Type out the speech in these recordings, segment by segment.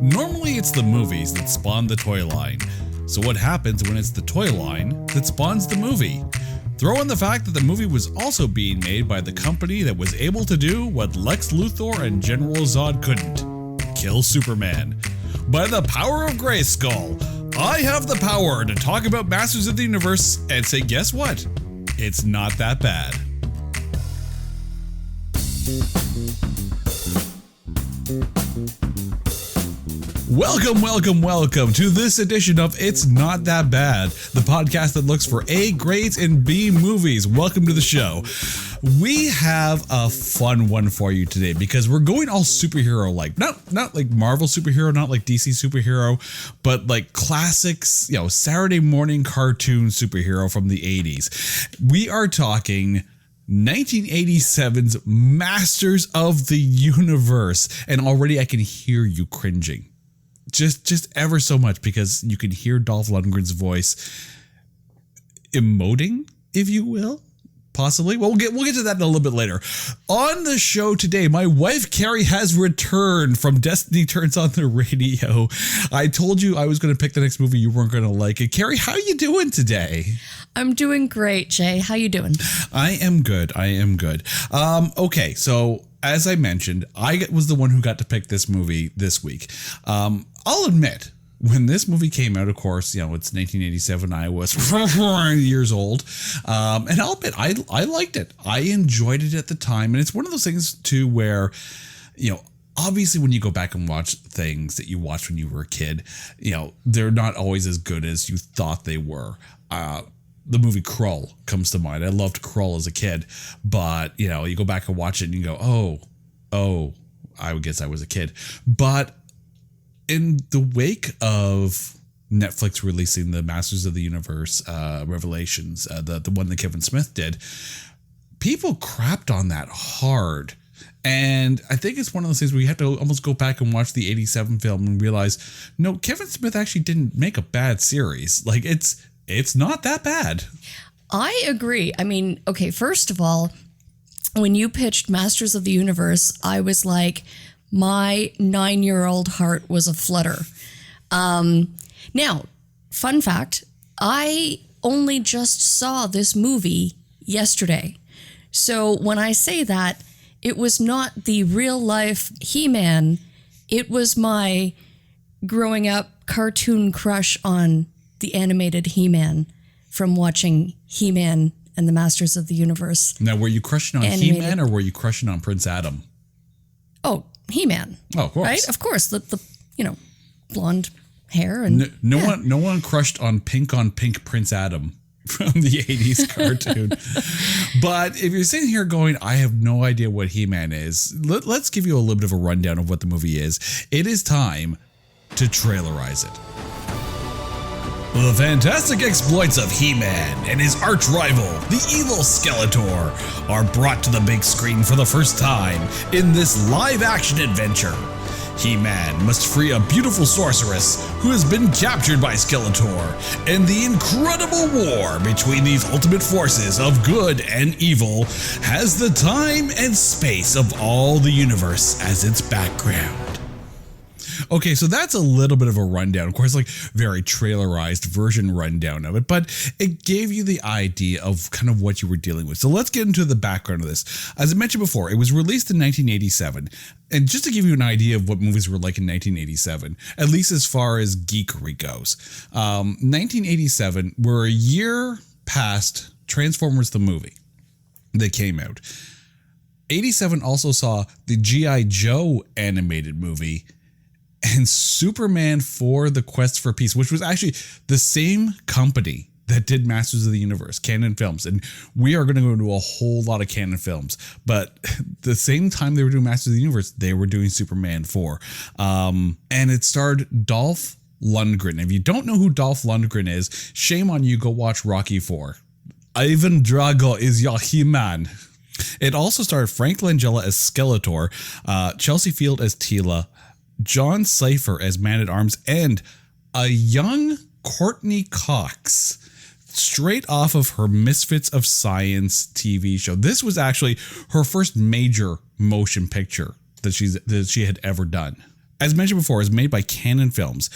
Normally it's the movies that spawn the toy line. So what happens when it's the toy line that spawns the movie? Throw in the fact that the movie was also being made by the company that was able to do what Lex Luthor and General Zod couldn't: kill Superman. By the power of Greyskull, I have the power to talk about Masters of the Universe and say, guess what? It's not that bad. Welcome to this edition of It's Not That Bad, the podcast that looks for A grades and B movies. Welcome to the show. We have a fun one for you today because we're going all superhero-like. Not like Marvel superhero, not like DC superhero, but like classics, Saturday morning cartoon superhero from the 80s. We are talking 1987's Masters of the Universe, and already I can hear you cringing. Just ever so much, because you can hear Dolph Lundgren's voice emoting, if you will. Possibly. Well, we'll get to that in a little bit later. On the show today, my wife Carrie has returned from Destiny Turns on the Radio. I told you I was going to pick the next movie you weren't going to like it. Carrie, how are you doing today? I'm doing great, Jay. How you doing? I am good. Okay, so as I mentioned, I was the one who got to pick this movie this week. I'll admit, when this movie came out, of course, it's 1987. I was years old. And I'll admit, I liked it. I enjoyed it at the time. And it's one of those things, too, where, obviously when you go back and watch things that you watched when you were a kid, they're not always as good as you thought they were. The movie Krull comes to mind. I loved Krull as a kid. But, you go back and watch it and you go, oh, I guess I was a kid. But in the wake of Netflix releasing the Masters of the Universe Revelations, the one that Kevin Smith did, people crapped on that hard. And I think it's one of those things where you have to almost go back and watch the 87 film and realize, no, Kevin Smith actually didn't make a bad series. Like, it's not that bad. I agree. I mean, okay, first of all, when you pitched Masters of the Universe, I was like, my 9-year-old heart was a flutter. Now, fun fact, I only just saw this movie yesterday. So when I say that, it was not the real life He-Man. It was my growing up cartoon crush on the animated He-Man from watching He-Man and the Masters of the Universe. Now, were you crushing on He-Man or were you crushing on Prince Adam? Oh, He-Man. Oh, of course. Right? Of course. The blonde hair. And no one crushed on pink Prince Adam from the 80s cartoon. But if you're sitting here going, I have no idea what He-Man is, let's give you a little bit of a rundown of what the movie is. It is time to trailerize it. The fantastic exploits of He-Man and his arch-rival, the evil Skeletor, are brought to the big screen for the first time in this live-action adventure. He-Man must free a beautiful sorceress who has been captured by Skeletor, and the incredible war between these ultimate forces of good and evil has the time and space of all the universe as its background. Okay, so that's a little bit of a rundown. Of course, like very trailerized version rundown of it, but it gave you the idea of kind of what you were dealing with. So let's get into the background of this. As I mentioned before, it was released in 1987. And just to give you an idea of what movies were like in 1987, at least as far as geekery goes, 1987, we're a year past Transformers the movie that came out. 87 also saw the G.I. Joe animated movie and Superman 4: The Quest for Peace, which was actually the same company that did Masters of the Universe, Canon Films. And we are going to go into a whole lot of Canon Films. But the same time they were doing Masters of the Universe, they were doing Superman 4. And it starred Dolph Lundgren. If you don't know who Dolph Lundgren is, shame on you, go watch Rocky 4. Ivan Drago is your He-Man. It also starred Frank Langella as Skeletor, Chelsea Field as Teela, John Cypher as Man-at-Arms, and a young Courtney Cox straight off of her Misfits of Science TV show. This was actually her first major motion picture that she had ever done. as mentioned before, is made by Canon Films.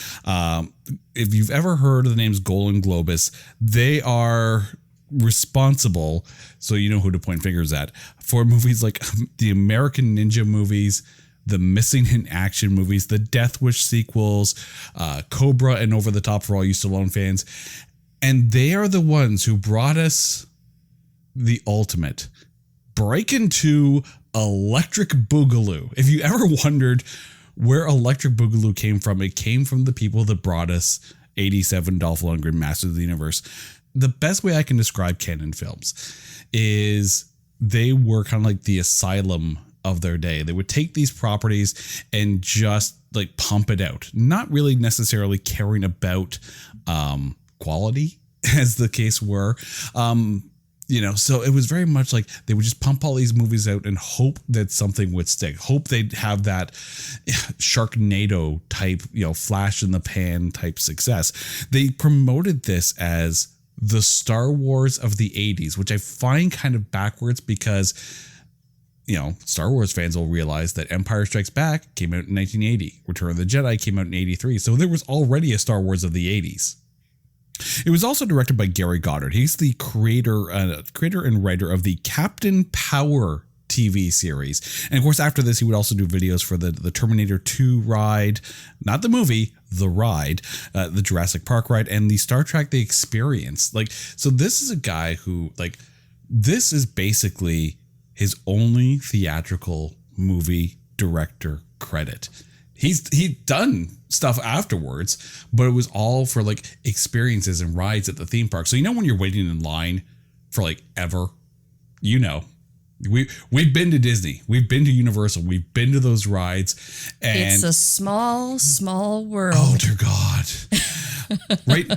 If you've ever heard of the names Golan and Globus, they are responsible, so you know who to point fingers at, for movies like the American Ninja movies, the Missing in Action movies, the Death Wish sequels, Cobra, and Over the Top for all you Stallone fans. And they are the ones who brought us the ultimate. Breaking to Electric Boogaloo. If you ever wondered where Electric Boogaloo came from, it came from the people that brought us 87 Dolph Lundgren, Masters of the Universe. The best way I can describe Canon Films is they were kind of like the asylum of their day. They would take these properties and just like pump it out, not really necessarily caring about quality as the case were. So it was very much like they would just pump all these movies out and hope that something would stick. Hope they'd have that Sharknado type, flash in the pan type success. They promoted this as the Star Wars of the 80s, which I find kind of backwards because, Star Wars fans will realize that Empire Strikes Back came out in 1980. Return of the Jedi came out in 83. So there was already a Star Wars of the 80s. It was also directed by Gary Goddard. He's the creator and writer of the Captain Power TV series. And of course, after this, he would also do videos for the Terminator 2 ride, not the movie, the ride, the Jurassic Park ride, and the Star Trek The Experience. So this is a guy who, this is basically his only theatrical movie director credit. He'd done stuff afterwards, but it was all for experiences and rides at the theme park. So when you're waiting in line for ever, we've been to Disney, we've been to Universal, we've been to those rides, and it's a small world. Oh dear God.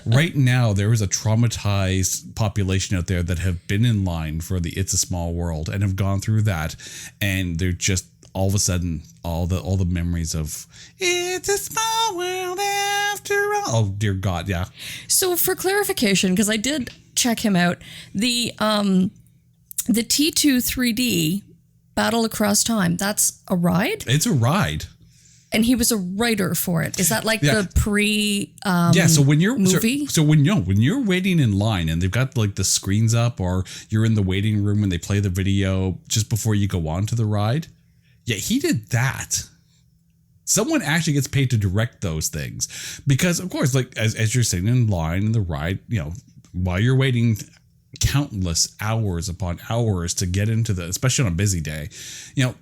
Right now, there is a traumatized population out there that have been in line for the It's a Small World and have gone through that, and they're just all of a sudden all the memories of it's a small world after all. Oh dear God, yeah. So for clarification, because I did check him out, the T2 3D Battle Across Time, that's a ride? It's a ride. And he was a writer for it. Is that the pre so when you're movie? So when you're waiting in line and they've got the screens up, or you're in the waiting room when they play the video just before you go on to the ride. Yeah, he did that. Someone actually gets paid to direct those things because, of course, as you're sitting in line in the ride, while you're waiting countless hours upon hours to get into especially on a busy day,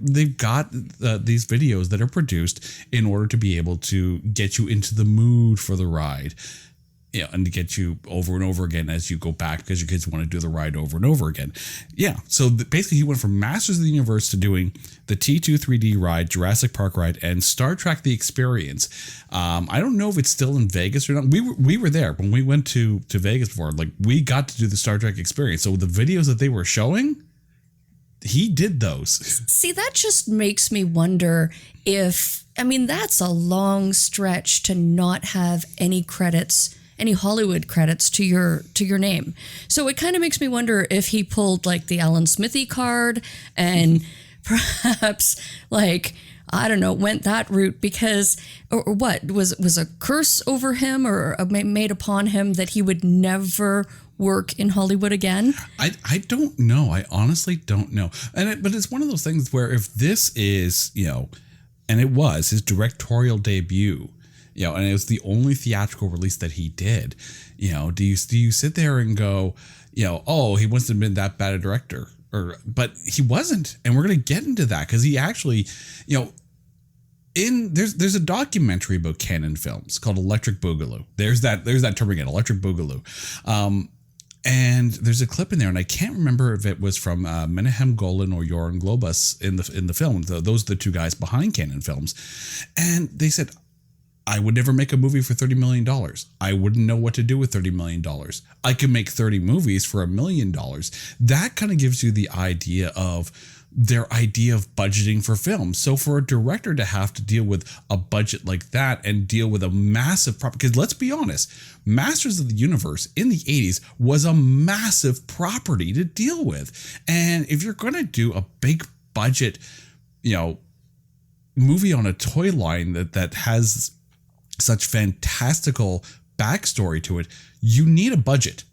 they've got these videos that are produced in order to be able to get you into the mood for the ride. And to get you over and over again as you go back because your kids want to do the ride over and over again. Yeah. So basically he went from Masters of the Universe to doing the T2 3D ride, Jurassic Park ride, and Star Trek The Experience. I don't know if it's still in Vegas or not. We were there when we went to Vegas before. We got to do the Star Trek Experience. So the videos that they were showing, he did those. See, that just makes me wonder if, that's a long stretch to not have any credits, any Hollywood credits to your name. So it kind of makes me wonder if he pulled the Alan Smithy card and perhaps I don't know, went that route because, or what, was a curse over him or made upon him that he would never work in Hollywood again? I don't know. I honestly don't know. But it's one of those things where if this is, and it was his directorial debut, and it was the only theatrical release that he did, do you sit there and go, oh, he must have been that bad a director, but he wasn't. And we're going to get into that because he actually, there's a documentary about Canon Films called Electric Boogaloo. There's that term again, Electric Boogaloo. And there's a clip in there, and I can't remember if it was from Menahem Golan or Joran Globus in the film. Those are the two guys behind Canon Films. And they said, I would never make a movie for $30 million. I wouldn't know what to do with $30 million. I could make 30 movies for $1 million. That kind of gives you the idea of their idea of budgeting for film. So for a director to have to deal with a budget like that and deal with a massive property, because let's be honest, Masters of the Universe in the 80s was a massive property to deal with. And if you're going to do a big budget, movie on a toy line that has such fantastical backstory to it, you need a budget.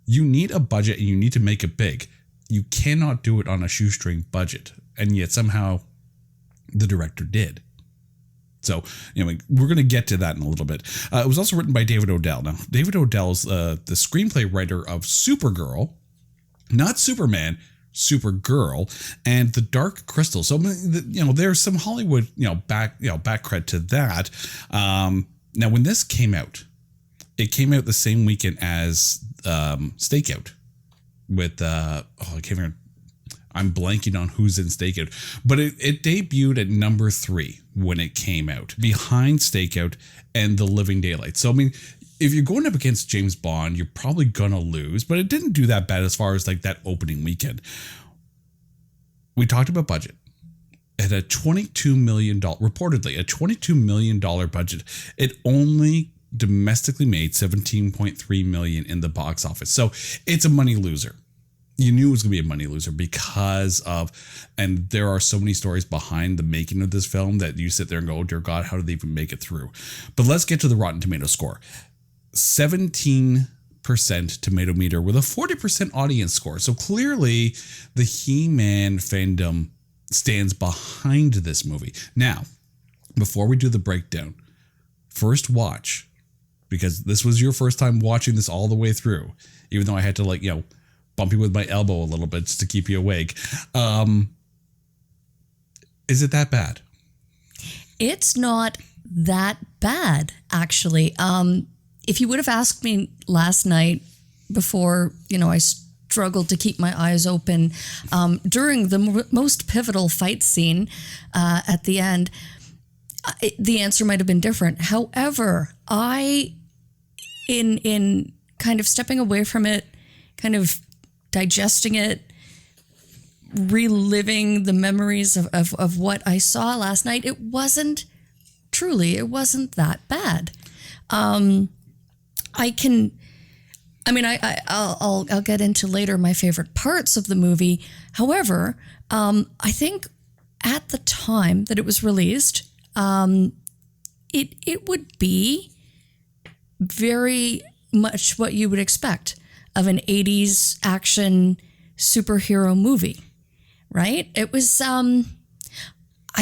You need a budget and you need to make it big. You cannot do it on a shoestring budget. And yet somehow the director did. So, anyway, we're going to get to that in a little bit. It was also written by David Odell. Now, David Odell's the screenplay writer of Supergirl, not Superman, Supergirl, and The Dark Crystal. So, there's some Hollywood, back cred to that. Now, when this came out, it came out the same weekend as Stakeout with I can't remember. I'm blanking on who's in Stakeout, but it debuted at number 3 when it came out, behind Stakeout and The Living Daylights. So, I mean, if you're going up against James Bond, you're probably gonna lose, but it didn't do that bad as far as like that opening weekend. We talked about budget. At a $22 million, reportedly a $22 million budget, it only domestically made $17.3 million in the box office. So it's a money loser. You knew it was going to be a money loser because of, and there are so many stories behind the making of this film that you sit there and go, oh dear God, how did they even make it through? But let's get to the Rotten Tomato score. 17% tomato meter with a 40% audience score. So clearly the He-Man fandom stands behind this movie. Now, before we do the breakdown, first watch, because this was your first time watching this all the way through, even though I had to bump you with my elbow a little bit just to keep you awake. Is it that bad? It's not that bad, actually. If you would have asked me last night before, I struggled to keep my eyes open during the most pivotal fight scene at the end, the answer might have been different. However, in kind of stepping away from it, kind of digesting it, reliving the memories of what I saw last night, it wasn't that bad. I'll get into later my favorite parts of the movie. However, I think at the time that it was released, it would be very much what you would expect of an 80s action superhero movie, right? It was, I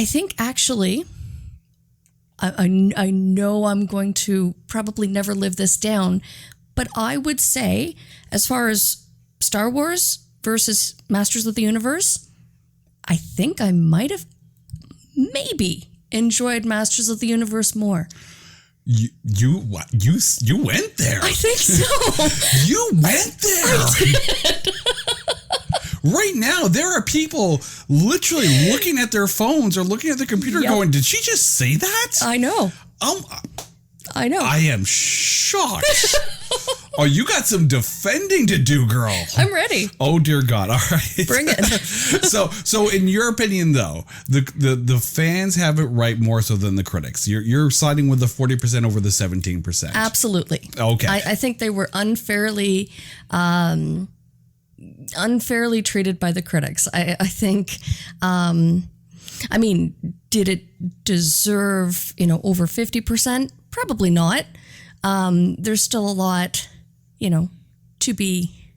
think actually, I know I'm going to probably never live this down, but I would say, as far as Star Wars versus Masters of the Universe, I think I might have maybe enjoyed Masters of the Universe more. You went there. I think so. You went there. I did. Right now, there are people literally looking at their phones or looking at their computer going, did she just say that? I know. I know. I am shocked. Oh, you got some defending to do, girl. I'm ready. Oh, dear God. All right. Bring it. So in your opinion, though, the fans have it right more so than the critics. You're siding with the 40% over the 17%. Absolutely. Okay. I think they were unfairly treated by the critics. I think, did it deserve, over 50%? Probably not. There's still a lot, to be.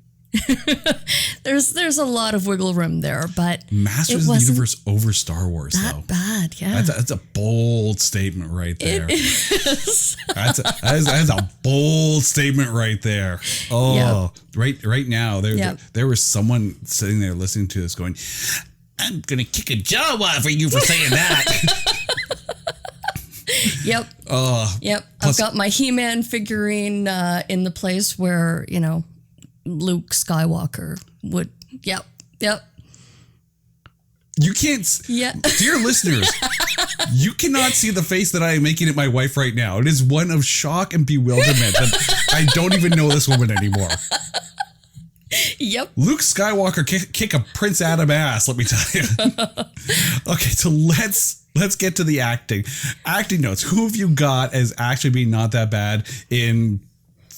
there's a lot of wiggle room there, but Masters of the Universe over Star Wars, that though. Bad, yeah. That's a bold statement right there. It is. That's a bold statement right there. Oh, yep. Right now there was someone sitting there listening to this going, I'm gonna kick a jaw off for you for saying that. Yep. Yep. I've got my He-Man figurine in the place where, Luke Skywalker would. Yep. You can't. Yeah. Dear listeners, you cannot see the face that I am making at my wife right now. It is one of shock and bewilderment that I don't even know this woman anymore. Yep. Luke Skywalker kick a Prince Adam ass, let me tell you. Okay, so let's get to the acting. Acting notes. Who have you got as actually being not that bad in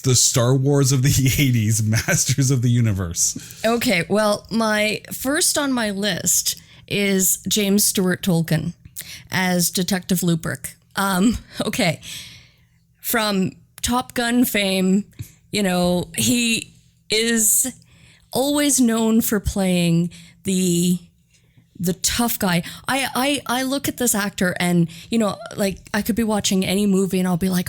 the Star Wars of the 80s, Masters of the Universe? Okay, well, my first on my list is James Stewart Tolkien. as Detective Lubrick. Okay. From Top Gun fame, he is always known for playing the tough guy. I look at this actor and, like I could be watching any movie and I'll be like,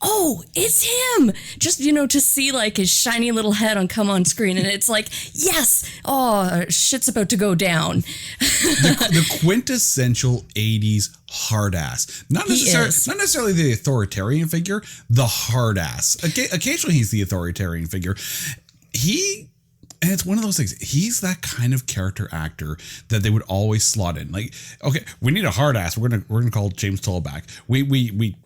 oh, it's him. Just, to see like his shiny little head come on screen. And it's like, yes, oh, shit's about to go down. the quintessential 80s hard ass. Not necessarily the authoritarian figure, the hard ass. Occasionally he's the authoritarian figure. And it's one of those things. He's that kind of character actor that they would always slot in. Like, okay, we need a hard ass. We're gonna call James Tollback. We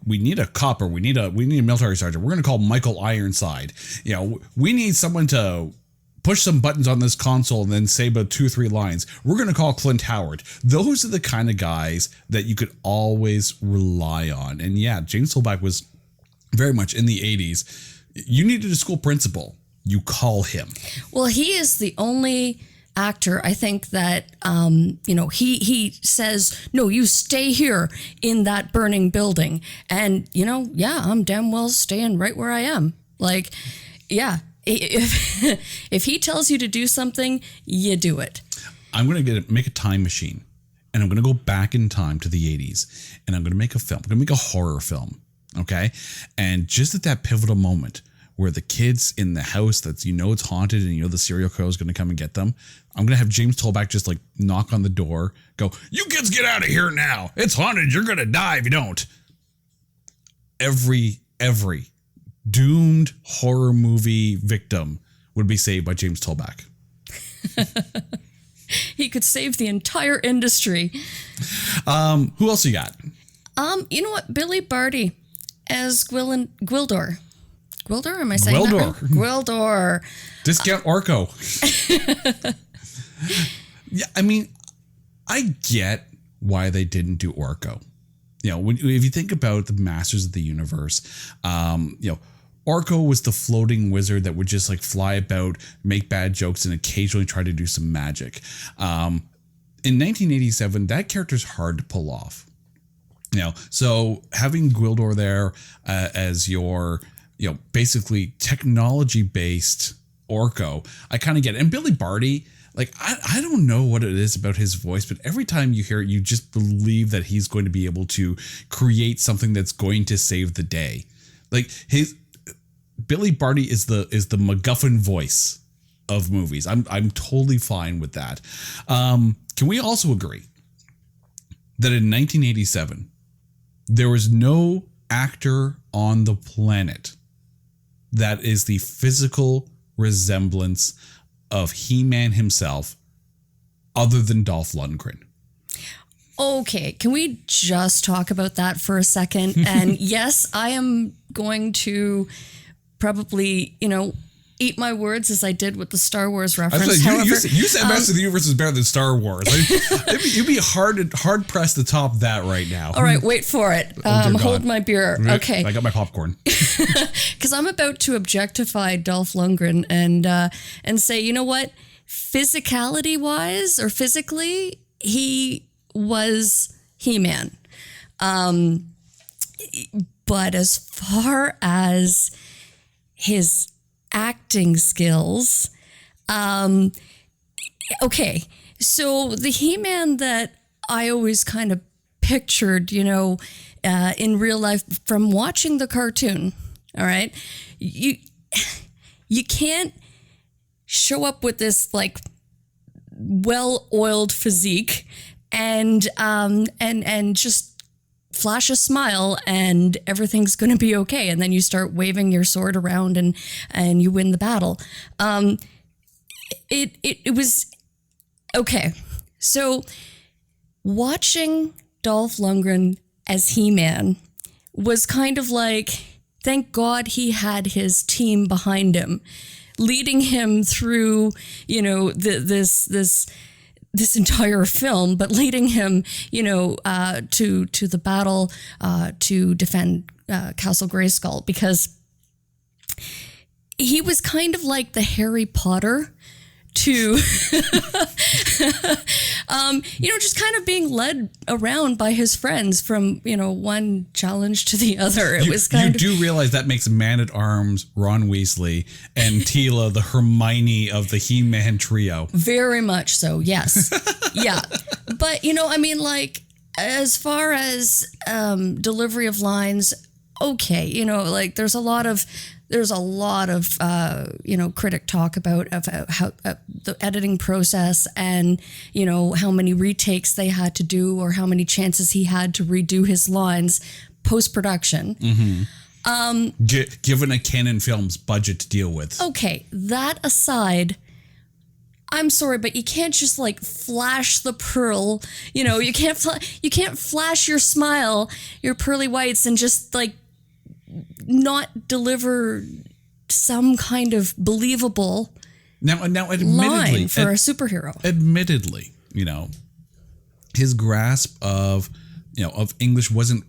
need a copper. We need a military sergeant. We're gonna call Michael Ironside. We need someone to push some buttons on this console and then say about 2 or 3 lines. We're gonna call Clint Howard. Those are the kind of guys that you could always rely on. And yeah, James Tollback was very much in the 80s. You needed a school principal. You call him. Well, he is the only actor, I think, that, he says, no, you stay here in that burning building. And, I'm damn well staying right where I am. Like, yeah, if he tells you to do something, you do it. I'm going to make a time machine and I'm going to go back in time to the 80s and I'm going to make a film. I'm going to make a horror film. Okay. And just at that pivotal moment, where the kids in the house that's, it's haunted and the serial killer is going to come and get them. I'm going to have James Tollback just like knock on the door, go, you kids get out of here now. It's haunted. You're going to die if you don't. Every doomed horror movie victim would be saved by James Tollback. He could save the entire industry. Who else you got? You know what? Billy Barty as Gwildor. Gwildor? Am I saying Gwildor. that right? Gwildor. Discount Orko. Yeah, I mean, I get why they didn't do Orko. If you think about the Masters of the Universe, Orko was the floating wizard that would just like fly about, make bad jokes, and occasionally try to do some magic. In 1987, that character's hard to pull off. So having Gwildor there as your basically technology-based Orko, I kind of get it. And Billy Barty, like, I don't know what it is about his voice, but every time you hear it, you just believe that he's going to be able to create something that's going to save the day. Like, Billy Barty is the MacGuffin voice of movies. I'm totally fine with that. Can we also agree that in 1987, there was no actor on the planet that is the physical resemblance of He-Man himself other than Dolph Lundgren? Okay, can we just talk about that for a second? And yes, I am going to probably, eat my words as I did with the Star Wars reference. You said Master of the Universe is better than Star Wars. You'd be hard pressed to top that right now. All right, wait for it. Hold my beer. Okay. I got my popcorn. Because I'm about to objectify Dolph Lundgren and say, you know what? Physicality wise or physically, he was He-Man. But as far as his acting skills, okay, so the He-Man that I always kind of pictured, in real life from watching the cartoon, all right, you can't show up with this like well-oiled physique and just flash a smile and everything's going to be okay. And then you start waving your sword around and you win the battle. It was okay. So watching Dolph Lundgren as He-Man was kind of like, thank God he had his team behind him, leading him through, this entire film, but leading him, to the battle to defend Castle Greyskull, because he was kind of like the Harry Potter to, just kind of being led around by his friends from, one challenge to the other. It was kind of. You do realize that makes Man-at-Arms Ron Weasley and Tila the Hermione of the He-Man trio. Very much so, yes. Yeah. But, as far as delivery of lines, okay, there's a lot of critic talk about how the editing process and how many retakes they had to do or how many chances he had to redo his lines post-production. Given a Canon Films budget to deal with. Okay, that aside, I'm sorry, but you can't just flash the pearl. You can't flash your smile, your pearly whites, and just not deliver some kind of believable admittedly, line for a superhero. Admittedly, his grasp of English wasn't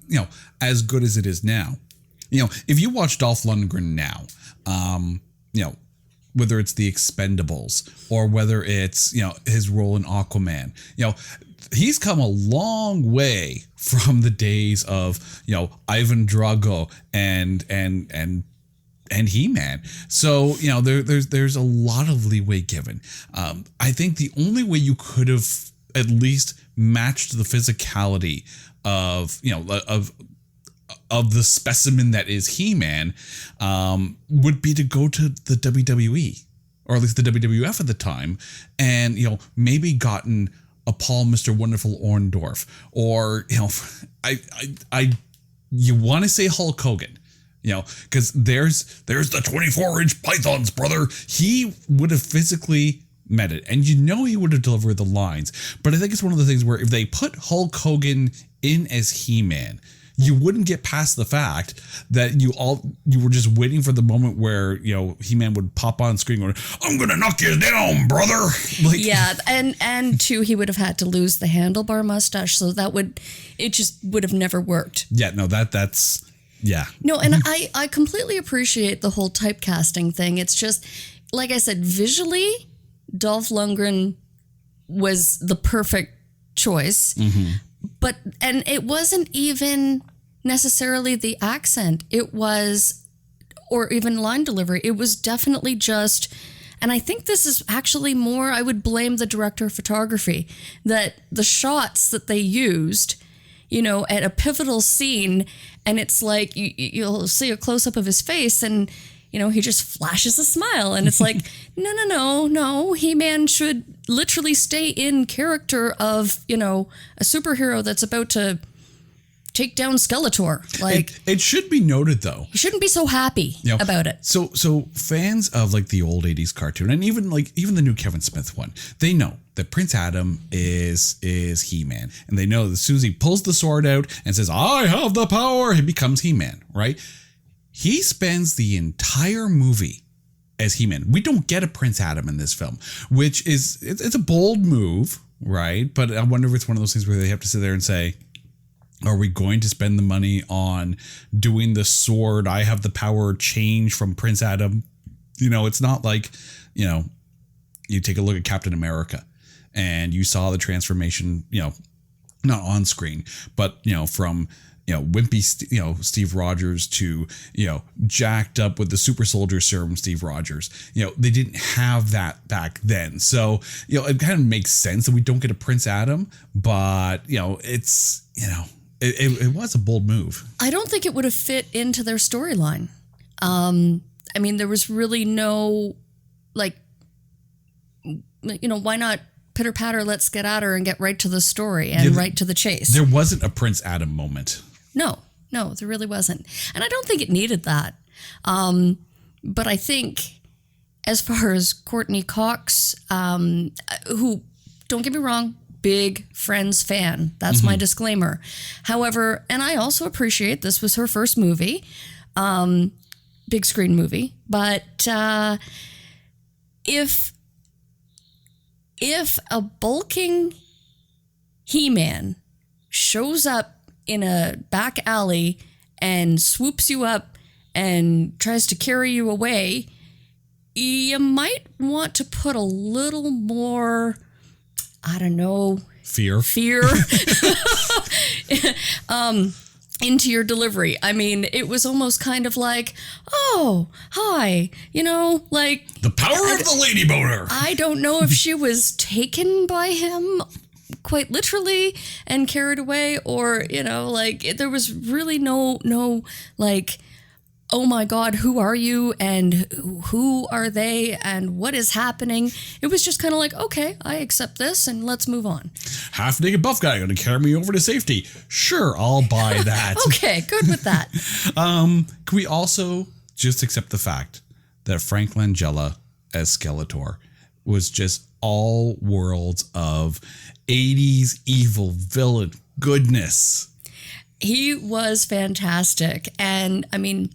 as good as it is now. If you watch Dolph Lundgren now, whether it's The Expendables or whether it's his role in Aquaman, he's come a long way from the days of Ivan Drago and He-Man. So there's a lot of leeway given. I think the only way you could have at least matched the physicality of of the specimen that is He-Man would be to go to the WWE, or at least the WWF at the time, and maybe gotten a Paul Mr. Wonderful Orndorff, or you want to say Hulk Hogan, because there's the 24-inch pythons, brother. He would have physically met it, and he would have delivered the lines. But I think it's one of the things where if they put Hulk Hogan in as He-Man, you wouldn't get past the fact that you were just waiting for the moment where He-Man would pop on screen going, "I'm gonna knock you down, brother." Yeah, and too, he would have had to lose the handlebar mustache, so it just would have never worked. Yeah, no, that's yeah. No, and I completely appreciate the whole typecasting thing. It's just like I said, visually, Dolph Lundgren was the perfect choice. But it wasn't even necessarily the accent. It was, or even line delivery. It was definitely just, and I think this is actually more, I would blame the director of photography, that the shots that they used, at a pivotal scene, and it's like you'll see a close up of his face and he just flashes a smile, and it's like, no, He-Man should literally stay in character of, a superhero that's about to take down Skeletor. It should be noted, though, he shouldn't be so happy about it. So fans of the old 80s cartoon, and even the new Kevin Smith one, they know that Prince Adam is He-Man, and they know that as soon as he pulls the sword out and says, "I have the power," he becomes He-Man, right? He spends the entire movie as He-Man. We don't get a Prince Adam in this film, which is, it's a bold move, right? But I wonder if it's one of those things where they have to sit there and say, are we going to spend the money on doing the sword, "I have the power" change from Prince Adam? It's not like, you take a look at Captain America and you saw the transformation, not on screen, but, from wimpy, Steve Rogers to, jacked up with the super soldier serum Steve Rogers. They didn't have that back then. So, it kind of makes sense that we don't get a Prince Adam, but, it's, it was a bold move. I don't think it would have fit into their storyline. There was really no, why not pitter patter, let's get at her and get right to the story and right to the chase. There wasn't a Prince Adam moment. No, there really wasn't. And I don't think it needed that. But I think as far as Courtney Cox, who, don't get me wrong, big Friends fan. That's my disclaimer. However, and I also appreciate this was her first movie, big screen movie. But if a bulking He-Man shows up in a back alley and swoops you up and tries to carry you away, you might want to put a little more, I don't know, Fear. into your delivery. I mean, it was almost kind of like, oh, hi, like The power of the lady boner. I don't know if she was taken by him quite literally and carried away, or, like there was really no, like, oh my God, who are you and who are they and what is happening? It was just kind of like, okay, I accept this and let's move on. Half naked buff guy going to carry me over to safety. Sure, I'll buy that. Okay, good with that. Can we also just accept the fact that Frank Langella as Skeletor was just all worlds of 80s evil villain goodness? He was fantastic. And I mean,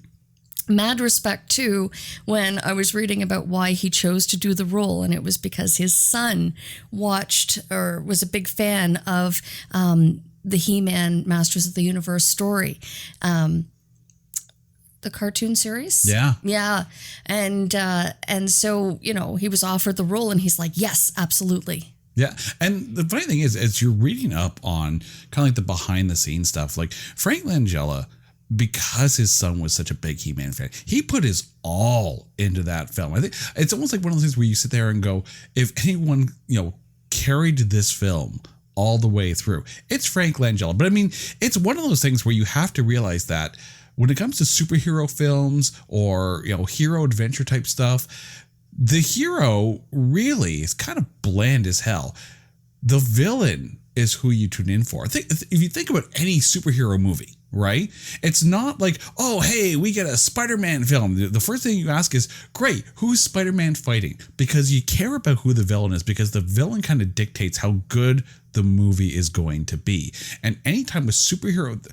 mad respect too when I was reading about why he chose to do the role, and it was because his son watched or was a big fan of the He-Man Masters of the Universe story, the cartoon series. Yeah. And so, he was offered the role and he's like, yes, absolutely. Yeah. And the funny thing is, as you're reading up on kind of like the behind the scenes stuff, like Frank Langella, because his son was such a big He-Man fan, he put his all into that film. I think it's almost like one of those things where you sit there and go, if anyone, carried this film all the way through, it's Frank Langella. But I mean, it's one of those things where you have to realize that when it comes to superhero films or, hero adventure type stuff, the hero really is kind of bland as hell. The villain is who you tune in for. If you think about any superhero movie, right? It's not like, oh, hey, we get a Spider-Man film. The first thing you ask is, great, who's Spider-Man fighting? Because you care about who the villain is, because the villain kind of dictates how good the movie is going to be. And anytime a superhero...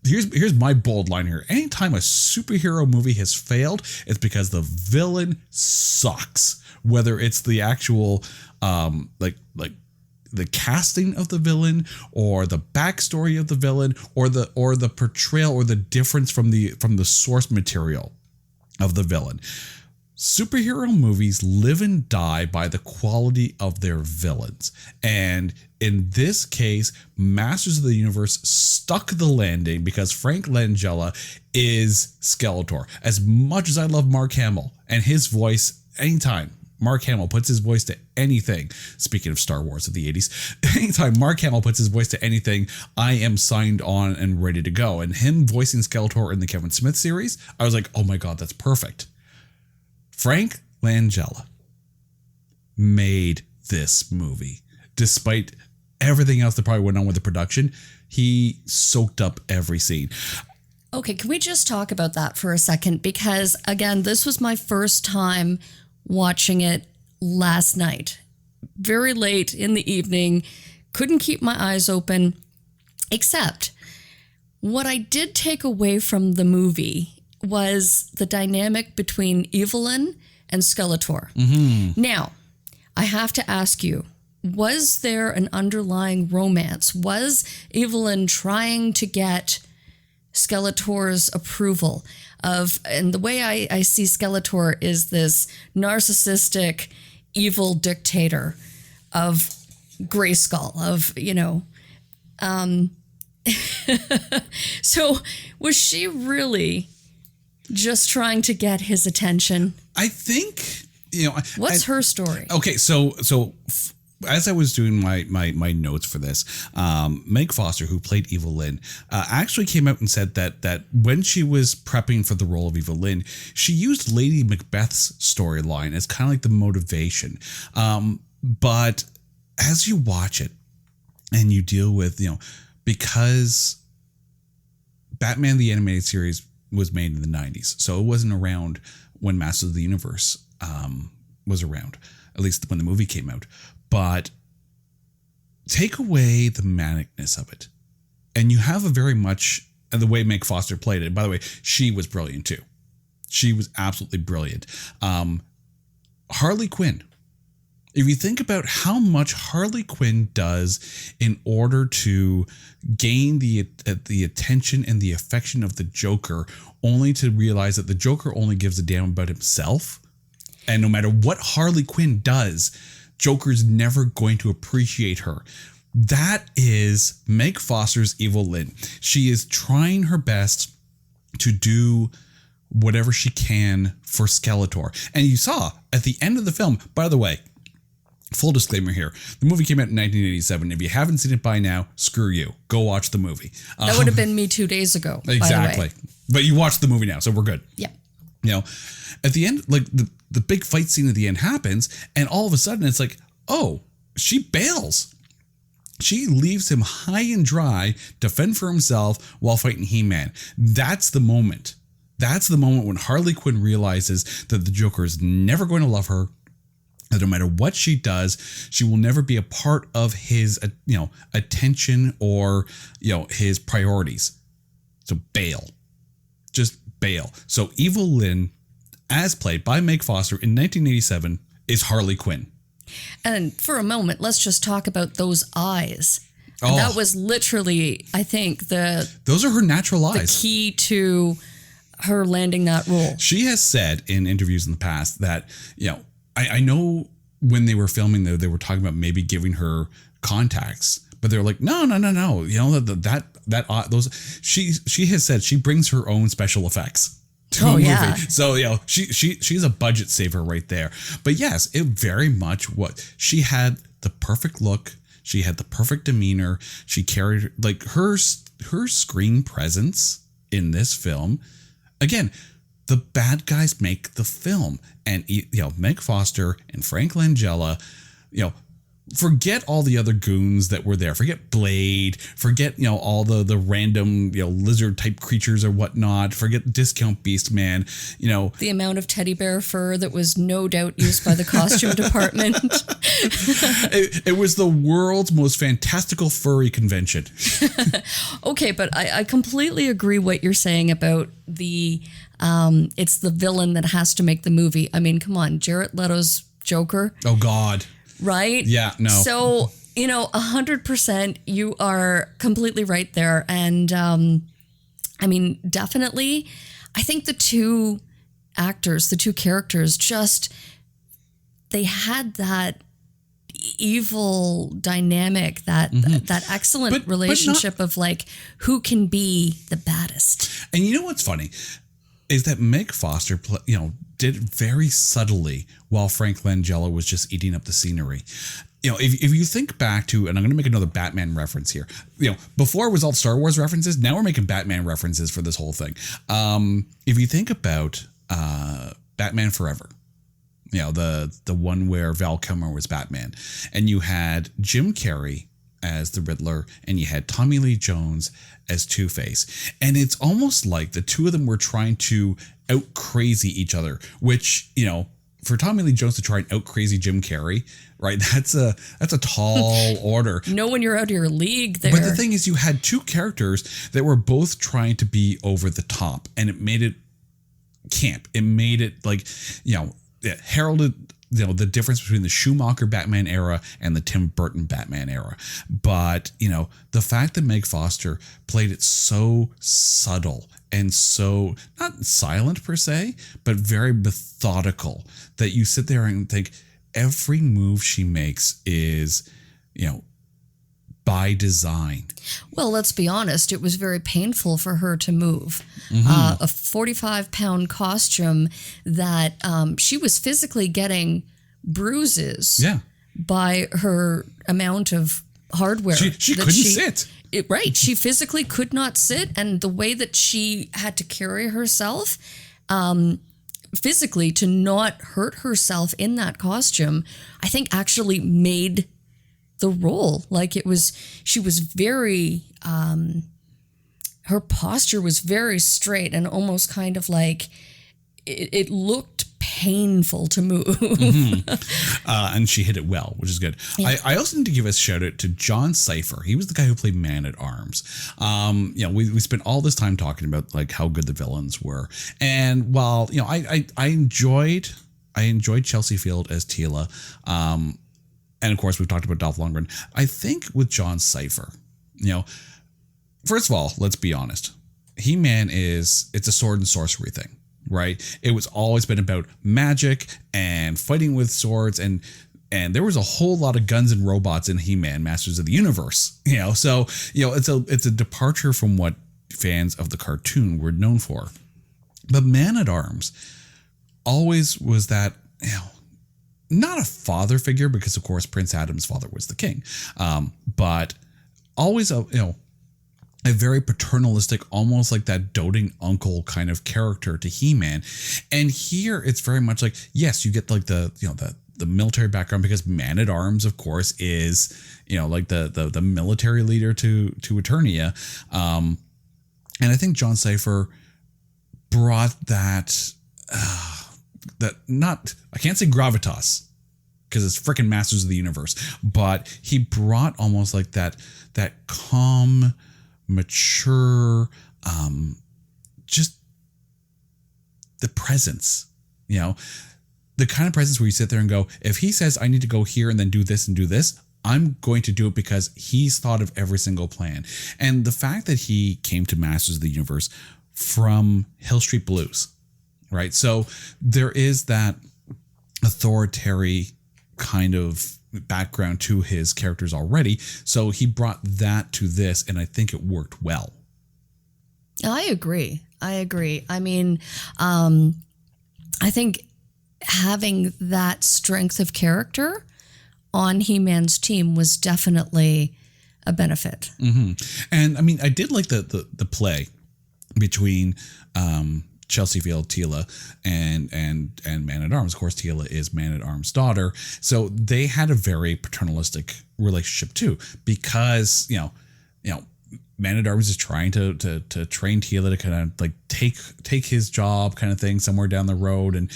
Here's my bold line here. Anytime a superhero movie has failed, it's because the villain sucks. Whether it's the actual like the casting of the villain, or the backstory of the villain, or the portrayal, or the difference from the source material of the villain. Superhero movies live and die by the quality of their villains. And in this case, Masters of the Universe stuck the landing because Frank Langella is Skeletor. As much as I love Mark Hamill and his voice, anytime Mark Hamill puts his voice to anything, speaking of Star Wars of the 80s, anytime Mark Hamill puts his voice to anything, I am signed on and ready to go. And him voicing Skeletor in the Kevin Smith series, I was like, oh my God, that's perfect. Frank Langella made this movie. Despite everything else that probably went on with the production, he soaked up every scene. Okay, can we just talk about that for a second? Because again, this was my first time watching it last night. Very late in the evening, couldn't keep my eyes open, except what I did take away from the movie was the dynamic between Evelyn and Skeletor. Mm-hmm. Now, I have to ask you, was there an underlying romance? Was Evelyn trying to get Skeletor's approval of, and the way I see Skeletor is this narcissistic, evil dictator of Greyskull, so was she really just trying to get his attention? I think, what's her story? Okay, so as I was doing my notes for this, Meg Foster, who played Evelyn, actually came out and said that when she was prepping for the role of Evelyn, she used Lady Macbeth's storyline as kind of like the motivation. But as you watch it and you deal with, because Batman the Animated Series was made in the 90s, so it wasn't around when Masters of the Universe was around, at least when the movie came out. But take away the manicness of it, and you have a very much, and the way Meg Foster played it, by the way, she was brilliant too. She was absolutely brilliant. Harley Quinn. If you think about how much Harley Quinn does in order to gain the attention and the affection of the Joker, only to realize that the Joker only gives a damn about himself. And no matter what Harley Quinn does, Joker's never going to appreciate her. That is Meg Foster's Evil Lynn. She is trying her best to do whatever she can for Skeletor. And you saw at the end of the film, by the way, full disclaimer here, the movie came out in 1987. If you haven't seen it by now, screw you. Go watch the movie. That would have been me 2 days ago. Exactly. By the way. But you watched the movie now, so we're good. Yeah. You know, at the end, like the big fight scene at the end happens, and all of a sudden it's like, oh, she bails. She leaves him high and dry to fend for himself while fighting He-Man. That's the moment. That's the moment when Harley Quinn realizes that the Joker is never going to love her, that no matter what she does, she will never be a part of his, attention or, his priorities. So bail. Just bail. So Evil Lynn, as played by Meg Foster in 1987, is Harley Quinn. And for a moment, let's just talk about those eyes. And that was literally, I think, those are her natural eyes. The key to her landing that role. She has said in interviews in the past that, I know when they were filming, they were talking about maybe giving her contacts, but they're like, no. She has said she brings her own special effects to a movie. Yeah. So, she's a budget saver right there. But yes, it very much she had the perfect look. She had the perfect demeanor. She carried like her screen presence in this film. Again, the bad guys make the film, and Meg Foster and Frank Langella, forget all the other goons that were there. Forget Blade. Forget, all the random, lizard type creatures or whatnot. Forget Discount Beast Man. The amount of teddy bear fur that was no doubt used by the costume department. It was the world's most fantastical furry convention. Okay, but I completely agree what you're saying about it's the villain that has to make the movie. I mean, come on, Jared Leto's Joker. Oh God. Right? Yeah, no. So, 100%, you are completely right there. And, definitely, I think the two characters they had that evil dynamic, that excellent relationship of like, who can be the baddest. And you know what's funny is that Meg Foster, did it very subtly while Frank Langella was just eating up the scenery. If you think back to, and I'm going to make another Batman reference here. Before it was all Star Wars references, now we're making Batman references for this whole thing. If you think about Batman Forever, the one where Val Kilmer was Batman, and you had Jim Carrey as the Riddler, and you had Tommy Lee Jones as Two-Face. And it's almost like the two of them were trying to out crazy each other, which, for Tommy Lee Jones to try and out crazy Jim Carrey, right? That's a tall order. Know when you're out of your league there. But the thing is, you had two characters that were both trying to be over the top, and it made it camp. It made it like, it heralded the difference between the Schumacher Batman era and the Tim Burton Batman era. But, the fact that Meg Foster played it so subtle and so not silent per se, but very methodical, that you sit there and think every move she makes is, by design. Well, let's be honest. It was very painful for her to move. A 45-pound costume that she was physically getting bruises by her amount of hardware. She couldn't sit. Right. She physically could not sit. And the way that she had to carry herself physically to not hurt herself in that costume, I think actually made the role. Like she was very, her posture was very straight and almost kind of like it looked painful to move. And she hit it well, which is good. Yeah. I also need to give a shout out to John Cipher. He was the guy who played Man at Arms. We spent all this time talking about like how good the villains were. And while, I enjoyed Chelsea Field as Tila. And of course, we've talked about Dolph Lundgren. I think with John Cipher, first of all, let's be honest. He-Man it's a sword and sorcery thing, right? It was always been about magic and fighting with swords, and there was a whole lot of guns and robots in He-Man Masters of the Universe, so it's a departure from what fans of the cartoon were known for. But Man-at-Arms always was that, not a father figure, because of course Prince Adam's father was the king, but always a very paternalistic, almost like that doting uncle kind of character to He-Man. And here it's very much like, yes, you get like the military background, because Man-at-Arms, of course, is, like the military leader to Eternia. And I think John Cipher brought that, I can't say gravitas, because it's freaking Masters of the Universe, but he brought almost like that calm, mature, just the presence, the kind of presence where you sit there and go, if he says I need to go here and then do this and do this, I'm going to do it because he's thought of every single plan. And the fact that he came to Masters of the Universe from Hill Street Blues, right? So there is that authoritarian kind of background to his characters already. So he brought that to this, and I think it worked well. I agree. I mean, I think having that strength of character on He-Man's team was definitely a benefit. Mm-hmm. And I mean, I did like the play between Chelsea Field, Teela, and Man-at-Arms. Of course, Teela is Man-at-Arms' daughter. So they had a very paternalistic relationship too, because, Man-at-Arms is trying to train Teela to kind of like take his job kind of thing somewhere down the road, and,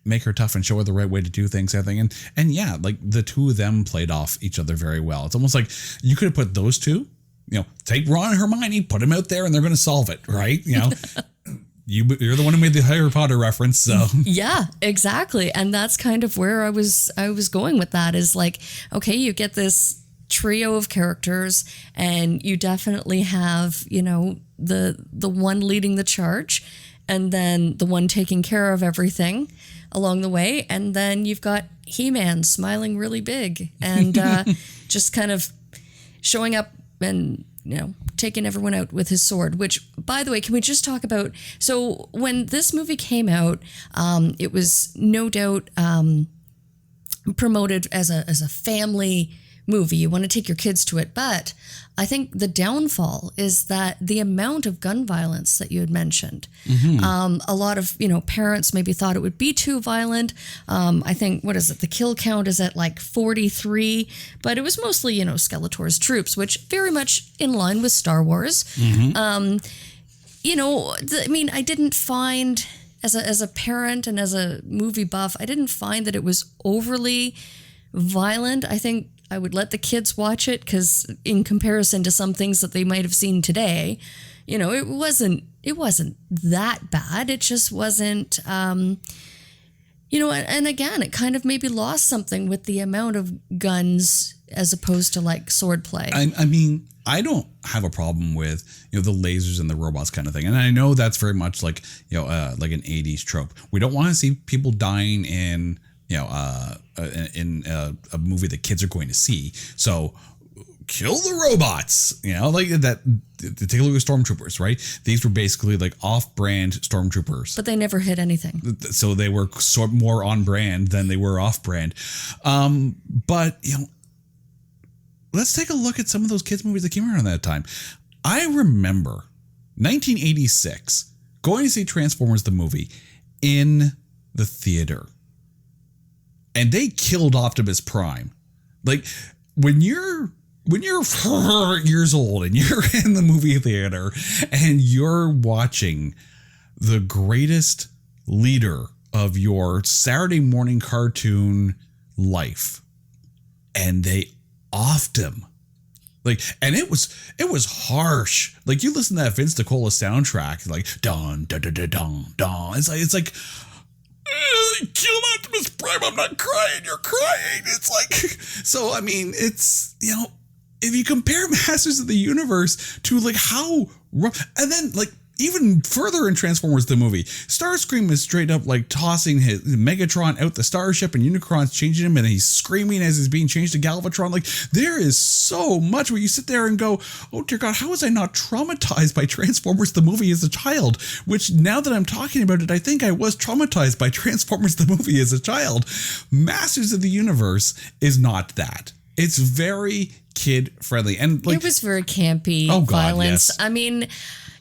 make her tough and show her the right way to do things, everything. And yeah, like the two of them played off each other very well. It's almost like you could have put those two, take Ron and Hermione, put them out there, and they're going to solve it, right? You're the one who made the Harry Potter reference, so. Yeah, exactly. And that's kind of where I was going with that, is like, okay, you get this trio of characters, and you definitely have, the one leading the charge, and then the one taking care of everything along the way. And then you've got He-Man smiling really big and just kind of showing up and, taking everyone out with his sword, which, by the way, can we just talk about, so when this movie came out, it was no doubt promoted as a family movie. You want to take your kids to it, but I think the downfall is that the amount of gun violence that you had mentioned, a lot of, parents maybe thought it would be too violent. I think, what is it? The kill count is at like 43, but it was mostly, Skeletor's troops, which very much in line with Star Wars. I mean, I didn't find, as a parent and as a movie buff, I didn't find that it was overly violent. I think I would let the kids watch it, because in comparison to some things that they might have seen today, it wasn't that bad. It just wasn't, and again, it kind of maybe lost something with the amount of guns as opposed to like sword play. I mean, I don't have a problem with, the lasers and the robots kind of thing. And I know that's very much like, like an 80s trope. We don't want to see people dying in in a movie that kids are going to see. So kill the robots, like that. Take a look at stormtroopers, right? These were basically like off-brand stormtroopers. But they never hit anything. So they were more on brand than they were off-brand. But, let's take a look at some of those kids movies that came around that time. I remember 1986 going to see Transformers the movie in the theater. And they killed Optimus Prime. Like, when you're 4 years old and you're in the movie theater and you're watching the greatest leader of your Saturday morning cartoon life, and they offed him. Like, and it was harsh. Like, you listen to that Vince DiCola soundtrack, like dun dun dun dun dun dun. It's like kill Optimus Prime. I'm not crying. You're crying. It's like, so I mean, it's, if you compare Masters of the Universe to like how rough, and then like, even further in Transformers the movie. Starscream is straight up like tossing his Megatron out the starship, and Unicron's changing him, and he's screaming as he's being changed to Galvatron. Like, there is so much where you sit there and go, oh dear God, how was I not traumatized by Transformers the movie as a child? Which, now that I'm talking about it, I think I was traumatized by Transformers the movie as a child. Masters of the Universe is not that. It's very kid friendly, and like, it was very campy. Oh God, violence. yes. I mean,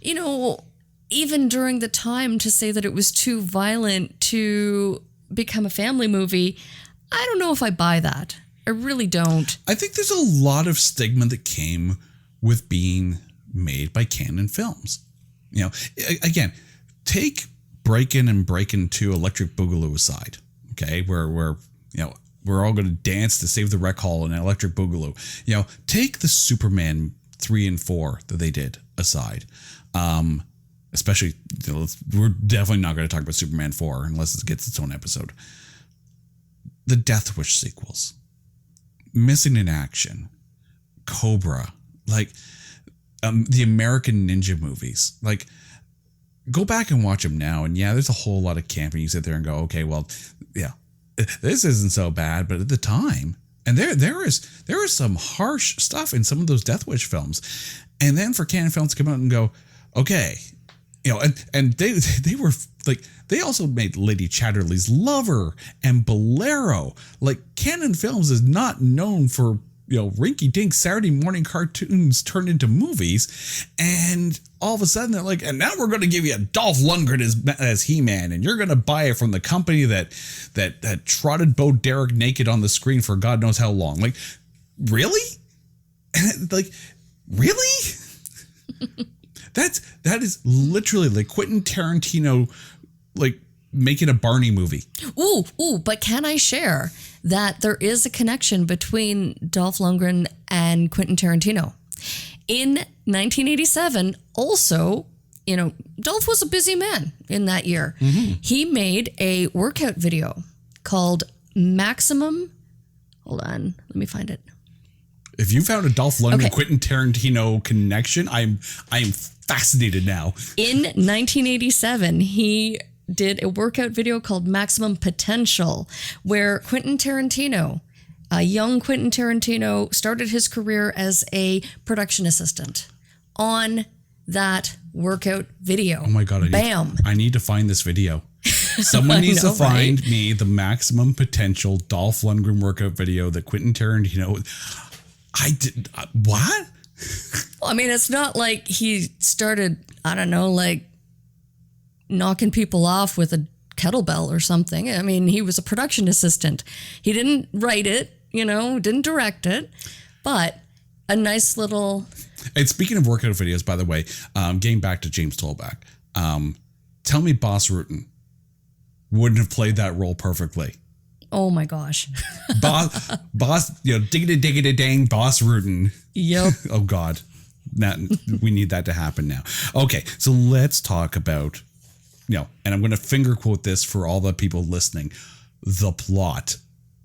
you know, even during the time, to say that it was too violent to become a family movie, I don't know if I buy that. I really don't. I think there's a lot of stigma that came with being made by Canon Films. You know, again, take Breakin' and Breakin' 2 Electric Boogaloo aside, okay, where you know, we're all going to dance to Save the Rec Hall and Electric Boogaloo. You know, take the Superman 3 and 4 that they did aside. Especially, you know, we're definitely not going to talk about Superman 4 unless it gets its own episode. The Death Wish sequels, Missing in Action, Cobra, like the American Ninja movies. Like, go back and watch them now, and yeah, there's a whole lot of camping. You sit there and go, okay, well, yeah, this isn't so bad, but at the time, and there is some harsh stuff in some of those Death Wish films, and then for Canon Films to come out and go, okay, you know, and they were like, they also made Lady Chatterley's Lover and Bolero. Like, Canon Films is not known for, you know, rinky-dink Saturday morning cartoons turned into movies, and all of a sudden they're like, and now we're going to give you Dolph Lundgren as He-Man, and you're going to buy it from the company that trotted Bo Derek naked on the screen for God knows how long. Like, really? Like, really? That is literally like Quentin Tarantino, like, making a Barney movie. Ooh, but can I share that there is a connection between Dolph Lundgren and Quentin Tarantino? In 1987, also, you know, Dolph was a busy man in that year. Mm-hmm. He made a workout video called Maximum. Hold on, let me find it. If you found a Dolph Lundgren Quentin Tarantino connection, I'm fascinated now. In 1987, he did a workout video called Maximum Potential, where Quentin Tarantino, a young Quentin Tarantino, started his career as a production assistant on that workout video. Oh my God. I need to find this video. Someone needs to find me the Maximum Potential Dolph Lundgren workout video that Quentin Tarantino. What? Well, I mean, it's not like he started, I don't know, like knocking people off with a kettlebell or something. I mean, he was a production assistant. He didn't write it, you know, didn't direct it, but a nice little. And speaking of workout videos, by the way, getting back to James Tollback, tell me Boss Rutan wouldn't have played that role perfectly. Oh my gosh. boss, you know, diggity dang Boss Rutan. Yep. Oh God. Now, we need that to happen now. Okay, so let's talk about, you know, and I'm going to finger quote this for all the people listening, the plot.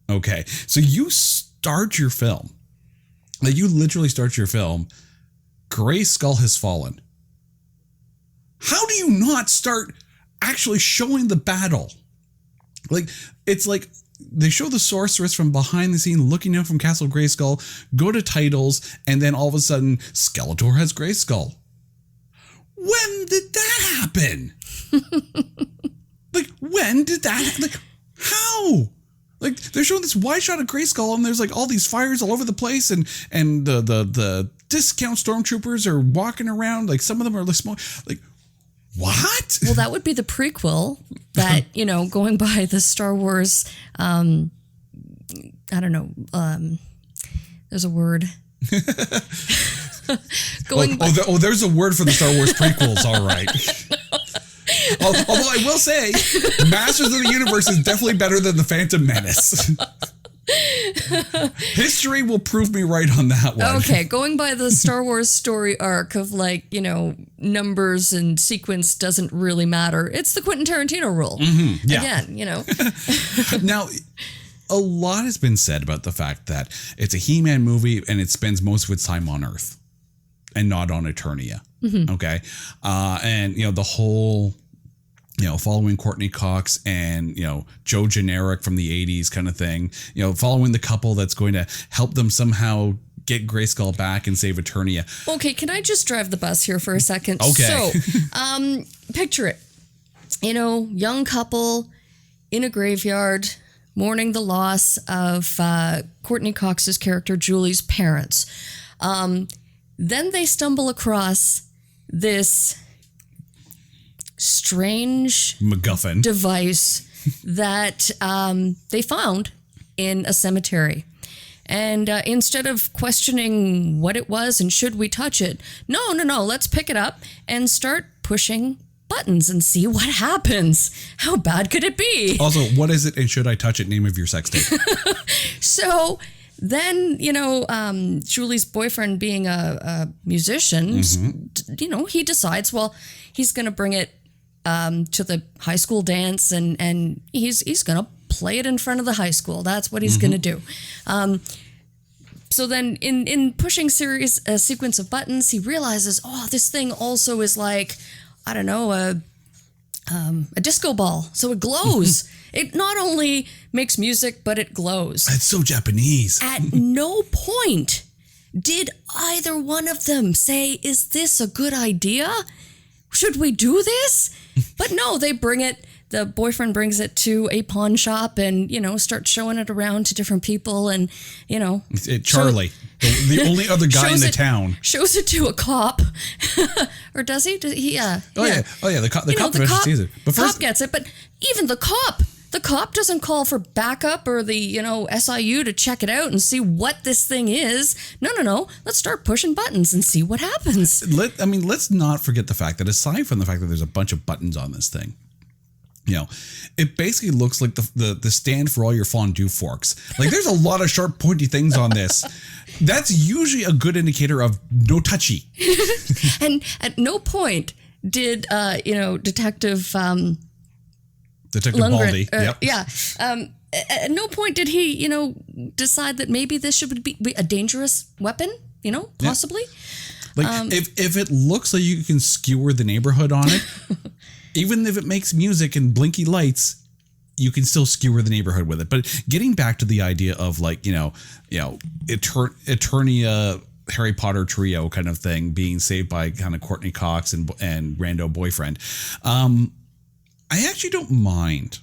Okay, so you start your film, like, you literally start your film, Greyskull has fallen. How do you not start actually showing the battle? Like, it's like they show the sorceress from behind the scene looking out from Castle Greyskull, go to titles, and then all of a sudden Skeletor has Greyskull. When did that happen? Like, when did that, like, how? Like, they're showing this wide shot of Greyskull, and there's like all these fires all over the place, and the discount stormtroopers are walking around, like some of them are like small, like, what? Well, that would be the prequel that, you know, going by the Star Wars, I don't know, there's a word. There's a word for the Star Wars prequels, all right. Although I will say, Masters of the Universe is definitely better than The Phantom Menace. History will prove me right on that one. Okay, going by the Star Wars story arc of, like, you know, numbers and sequence doesn't really matter. It's the Quentin Tarantino rule. Mm-hmm, yeah. Again, you know. Now, a lot has been said about the fact that it's a He-Man movie and it spends most of its time on Earth. and not on Eternia. Okay. And, the whole, following Courtney Cox and, Joe Generic from the 80s kind of thing, following the couple that's going to help them somehow get Greyskull back and save Eternia. Okay, can I just drive the bus here for a second? Okay. So, picture it. Young couple in a graveyard mourning the loss of Courtney Cox's character Julie's parents. Then they stumble across this strange MacGuffin device that they found in a cemetery. And instead of questioning what it was and should we touch it, no, let's pick it up and start pushing buttons and see what happens. How bad could it be? Also, what is it and should I touch it? Name of your sex tape. So then, Julie's boyfriend being a musician, he decides, well, he's going to bring it to the high school dance and he's going to play it in front of the high school. That's what he's going to do. So then in pushing a sequence of buttons, he realizes, this thing also is like, I don't know, a disco ball. So it glows. It not only makes music, but it glows. It's so Japanese. At no point did either one of them say, is this a good idea? Should we do this? But no, they bring it. The boyfriend brings it to a pawn shop and, starts showing it around to different people and, Charlie, the only other guy in the town. Shows it to a cop. Or does he? Yeah. Oh, yeah. The cop eventually sees it. But first, cop gets it. But even the cop doesn't call for backup or the, SIU to check it out and see what this thing is. No. Let's start pushing buttons and see what happens. Let's not forget the fact that aside from the fact that there's a bunch of buttons on this thing, it basically looks like the stand for all your fondue forks. Like there's a lot of sharp, pointy things on this. That's usually a good indicator of no touchy. And at no point did, Detective Lundgren, Baldy. Yep. Yeah. At no point did he, decide that maybe this should be a dangerous weapon, possibly. Like if it looks like you can skewer the neighborhood on it, even if it makes music and blinky lights, you can still skewer the neighborhood with it. But getting back to the idea of like, Eternia Harry Potter trio kind of thing being saved by kind of Courtney Cox and rando boyfriend. I actually don't mind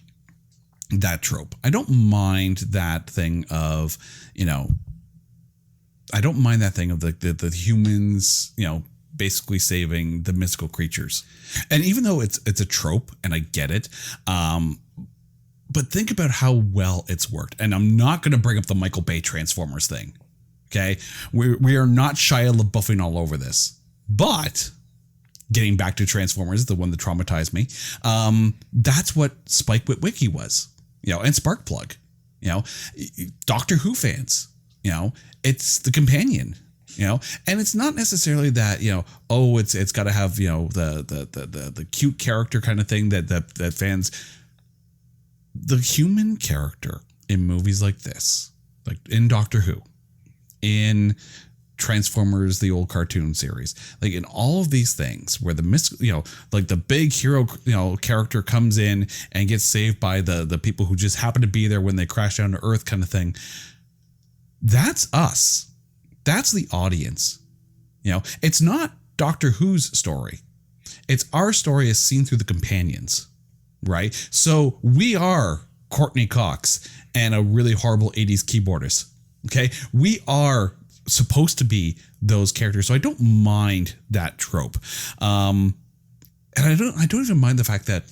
that trope. I don't mind that thing of, I don't mind that thing of the humans, basically saving the mystical creatures. And even though it's a trope and I get it, but think about how well it's worked. And I'm not going to bring up the Michael Bay Transformers thing. Okay. We are not Shia LaBeoufing all over this, but getting back to Transformers, the one that traumatized me. That's what Spike Witwicky was, and Sparkplug, Doctor Who fans, it's the companion. And it's not necessarily that, it's got to have, the cute character kind of thing that fans, the human character in movies like this, like in Doctor Who, in Transformers, the old cartoon series, like in all of these things where like the big hero, character comes in and gets saved by the people who just happen to be there when they crash down to Earth kind of thing. That's us. That's the audience. It's not Doctor Who's story. It's our story as seen through the companions, right? So we are Courtney Cox and a really horrible 80s keyboardist. Okay. We are supposed to be those characters. So I don't mind that trope. And I don't even mind the fact that,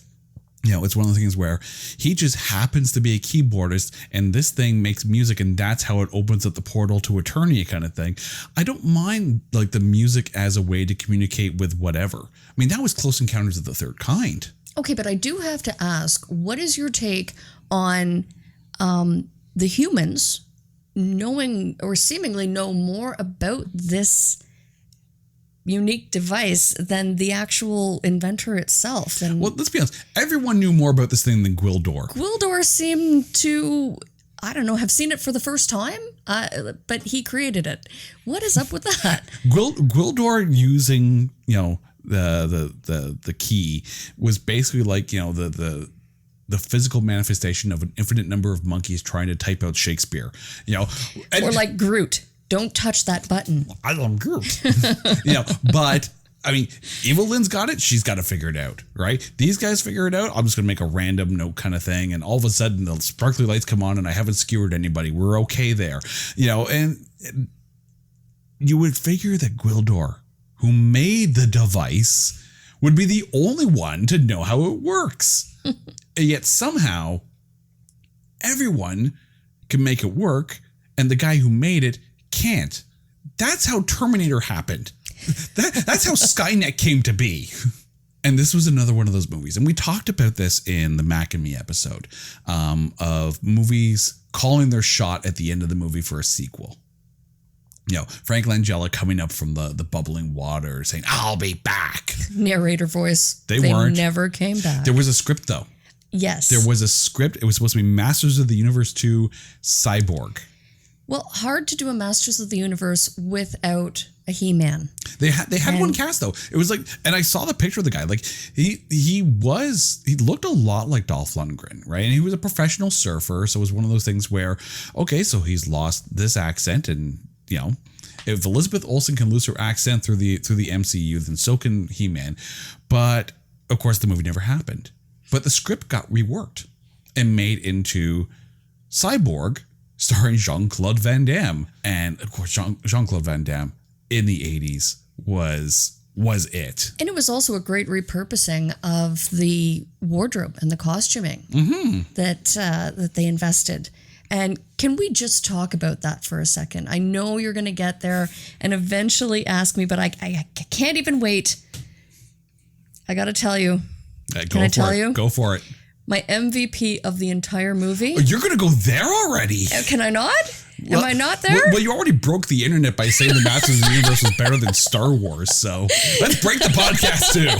it's one of the things where he just happens to be a keyboardist and this thing makes music and that's how it opens up the portal to Eternia kind of thing. I don't mind like the music as a way to communicate with whatever. I mean, that was Close Encounters of the Third Kind. Okay, but I do have to ask, what is your take on the humans knowing or seemingly know more about this unique device than the actual inventor itself? And well, let's be honest. Everyone knew more about this thing than Gwildor. Gwildor seemed to I don't know, have seen it for the first time, but he created it. What is up with that? Gwildor using, the key was basically like, the physical manifestation of an infinite number of monkeys trying to type out Shakespeare, Or like Groot. Don't touch that button. I love Groot. But I mean, Evil Lynn's got it. She's got to figure it out, right? These guys figure it out. I'm just going to make a random note kind of thing. And all of a sudden the sparkly lights come on and I haven't skewered anybody. We're okay there, and you would figure that Gwildor, who made the device, would be the only one to know how it works. And yet somehow everyone can make it work. And the guy who made it can't. That's how Terminator happened. That's how Skynet came to be. And this was another one of those movies. And we talked about this in the Mac and Me episode of movies calling their shot at the end of the movie for a sequel. Frank Langella coming up from the bubbling water saying, I'll be back. Narrator voice. They weren't. Never came back. There was a script, though. Yes. There was a script. It was supposed to be Masters of the Universe 2 Cyborg. Well, hard to do a Masters of the Universe without a He-Man. They had one cast though. It was like, and I saw the picture of the guy. Like he looked a lot like Dolph Lundgren, right? And he was a professional surfer, so it was one of those things where, okay, so he's lost this accent, and if Elizabeth Olsen can lose her accent through the MCU, then so can He-Man. But of course, the movie never happened. But the script got reworked and made into Cyborg, starring Jean-Claude Van Damme. And of course, Jean-Claude Van Damme in the 80s was it. And it was also a great repurposing of the wardrobe and the costuming that they invested. And can we just talk about that for a second? I know you're going to get there and eventually ask me, but I can't even wait. I got to tell you. Can I tell you? Go for it. My MVP of the entire movie. Oh, you're going to go there already? Can I not? Am I not there? Well, you already broke the internet by saying the Masters of the Universe was better than Star Wars. So let's break the podcast too.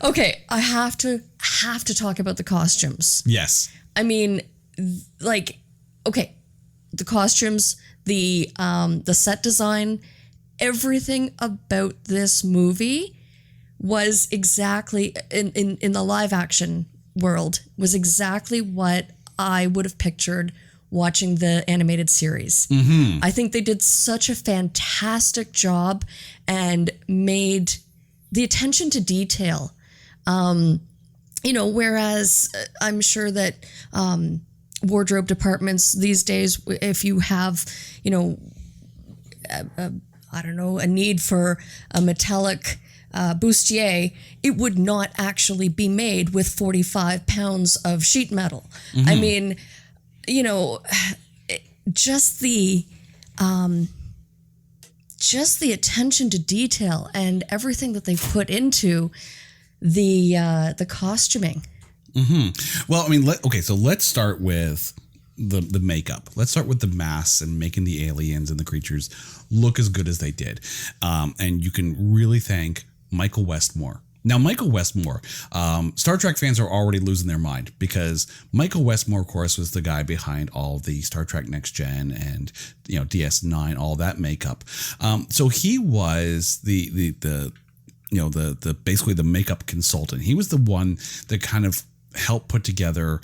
Okay, I have to talk about the costumes. Yes. I mean, okay, the costumes, the set design, everything about this movie was exactly in the live action world was exactly what I would have pictured watching the animated series. Mm-hmm. I think they did such a fantastic job and made the attention to detail. Whereas I'm sure that wardrobe departments these days, if you have, a need for a metallic bustier, it would not actually be made with 45 pounds of sheet metal. Mm-hmm. I mean, just the attention to detail and everything that they've put into the costuming. Mm-hmm. Well, I mean, so let's start with the makeup. Let's start with the masks and making the aliens and the creatures look as good as they did. And you can really thank Michael Westmore. Now, Michael Westmore, Star Trek fans are already losing their mind because Michael Westmore, of course, was the guy behind all the Star Trek Next Gen and DS9, all that makeup. So he was the basically the makeup consultant. He was the one that kind of helped put together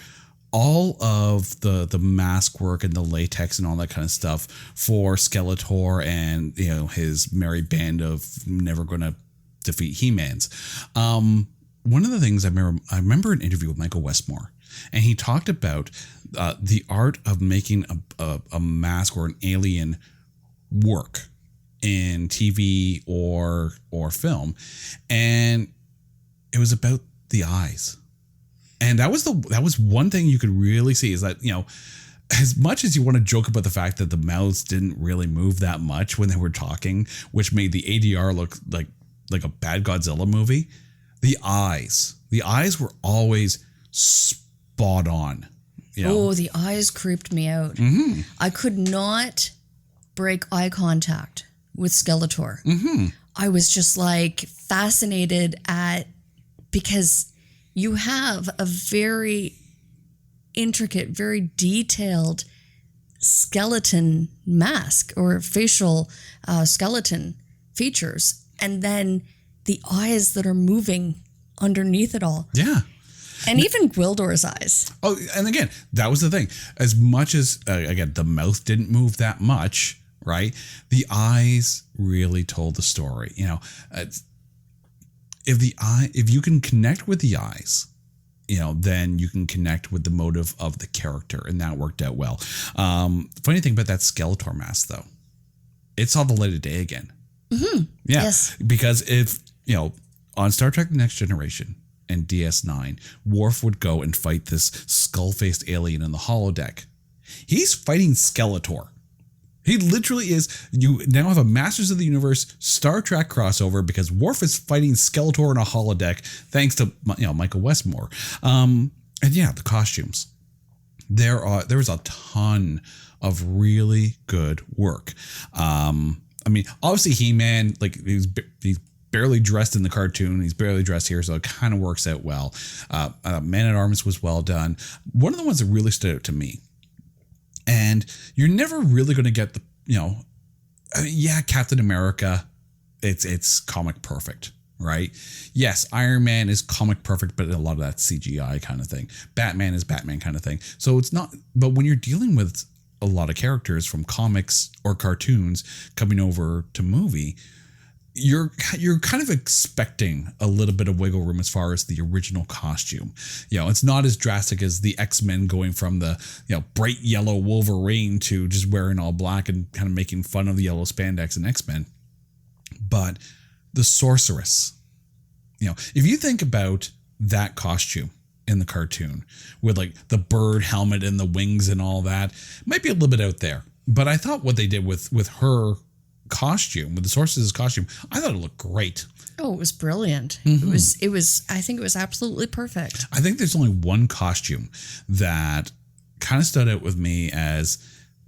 all of the mask work and the latex and all that kind of stuff for Skeletor and his merry band of never gonna defeat He-Mans. One of the things I remember an interview with Michael Westmore, and he talked about the art of making a mask or an alien work in TV or film, and it was about the eyes. And that was one thing you could really see is that, as much as you want to joke about the fact that the mouths didn't really move that much when they were talking, which made the ADR look like a bad Godzilla movie, the eyes were always spot on. Oh, the eyes creeped me out. Mm-hmm. I could not break eye contact with Skeletor. Mm-hmm. I was just fascinated because you have a very intricate, very detailed skeleton mask or facial skeleton features. And then the eyes that are moving underneath it all. Yeah. And even Gwildor's eyes. Oh, and again, that was the thing. As much as, again, the mouth didn't move that much, right? The eyes really told the story. You know, if you can connect with the eyes, you know, then you can connect with the motive of the character, and that worked out well. Funny thing about that Skeletor mask, though, it saw the light of day again. Mm-hmm. Yeah, yes. Because if, you know, on Star Trek: The Next Generation and DS9, Worf would go and fight this skull-faced alien in the holodeck. He's fighting Skeletor. He literally is. You now have a Masters of the Universe Star Trek crossover because Worf is fighting Skeletor in a holodeck, thanks to, you know, Michael Westmore. And yeah, the costumes. There was a ton of really good work. I mean, obviously He-Man, like he's barely dressed in the cartoon. He's barely dressed here, so it kind of works out well. Man-at-Arms was well done. One of the ones that really stood out to me, and you're never really going to get the, you know, yeah, Captain America, it's comic perfect, right? Yes, Iron Man is comic perfect, but a lot of that's CGI kind of thing. Batman is Batman kind of thing. So it's not, but when you're dealing with a lot of characters from comics or cartoons coming over to movie, you're kind of expecting a little bit of wiggle room as far as the original costume. You know, it's not as drastic as the X-Men going from the, you know, bright yellow Wolverine to just wearing all black and kind of making fun of the yellow spandex in X-Men. But the Sorceress, you know, if you think about that costume in the cartoon with like the bird helmet and the wings and all that, it might be a little bit out there. But I thought what they did with her costume, with the Sorceress's costume, I thought it looked great. Oh, it was brilliant. Mm-hmm. It was I think it was absolutely perfect. I think there's only one costume that kind of stood out with me as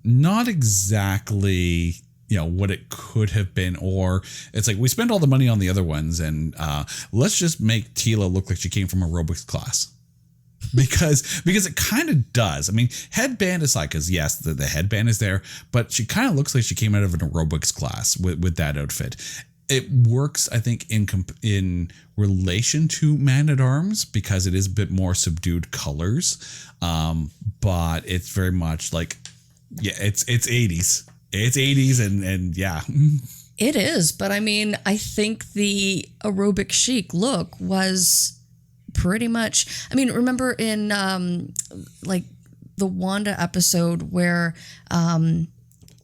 not exactly, you know, what it could have been, or it's like we spent all the money on the other ones and let's just make Tila look like she came from aerobics class. Because it kind of does. I mean, headband aside, because yes, the headband is there, but she kind of looks like she came out of an aerobics class with that outfit. It works, I think, in relation to Man-at-Arms because it is a bit more subdued colors, but it's very much like, yeah, it's 80s. It's 80s and yeah. It is, but I mean, I think the aerobic chic look was pretty much, I mean, remember in like the Wanda episode where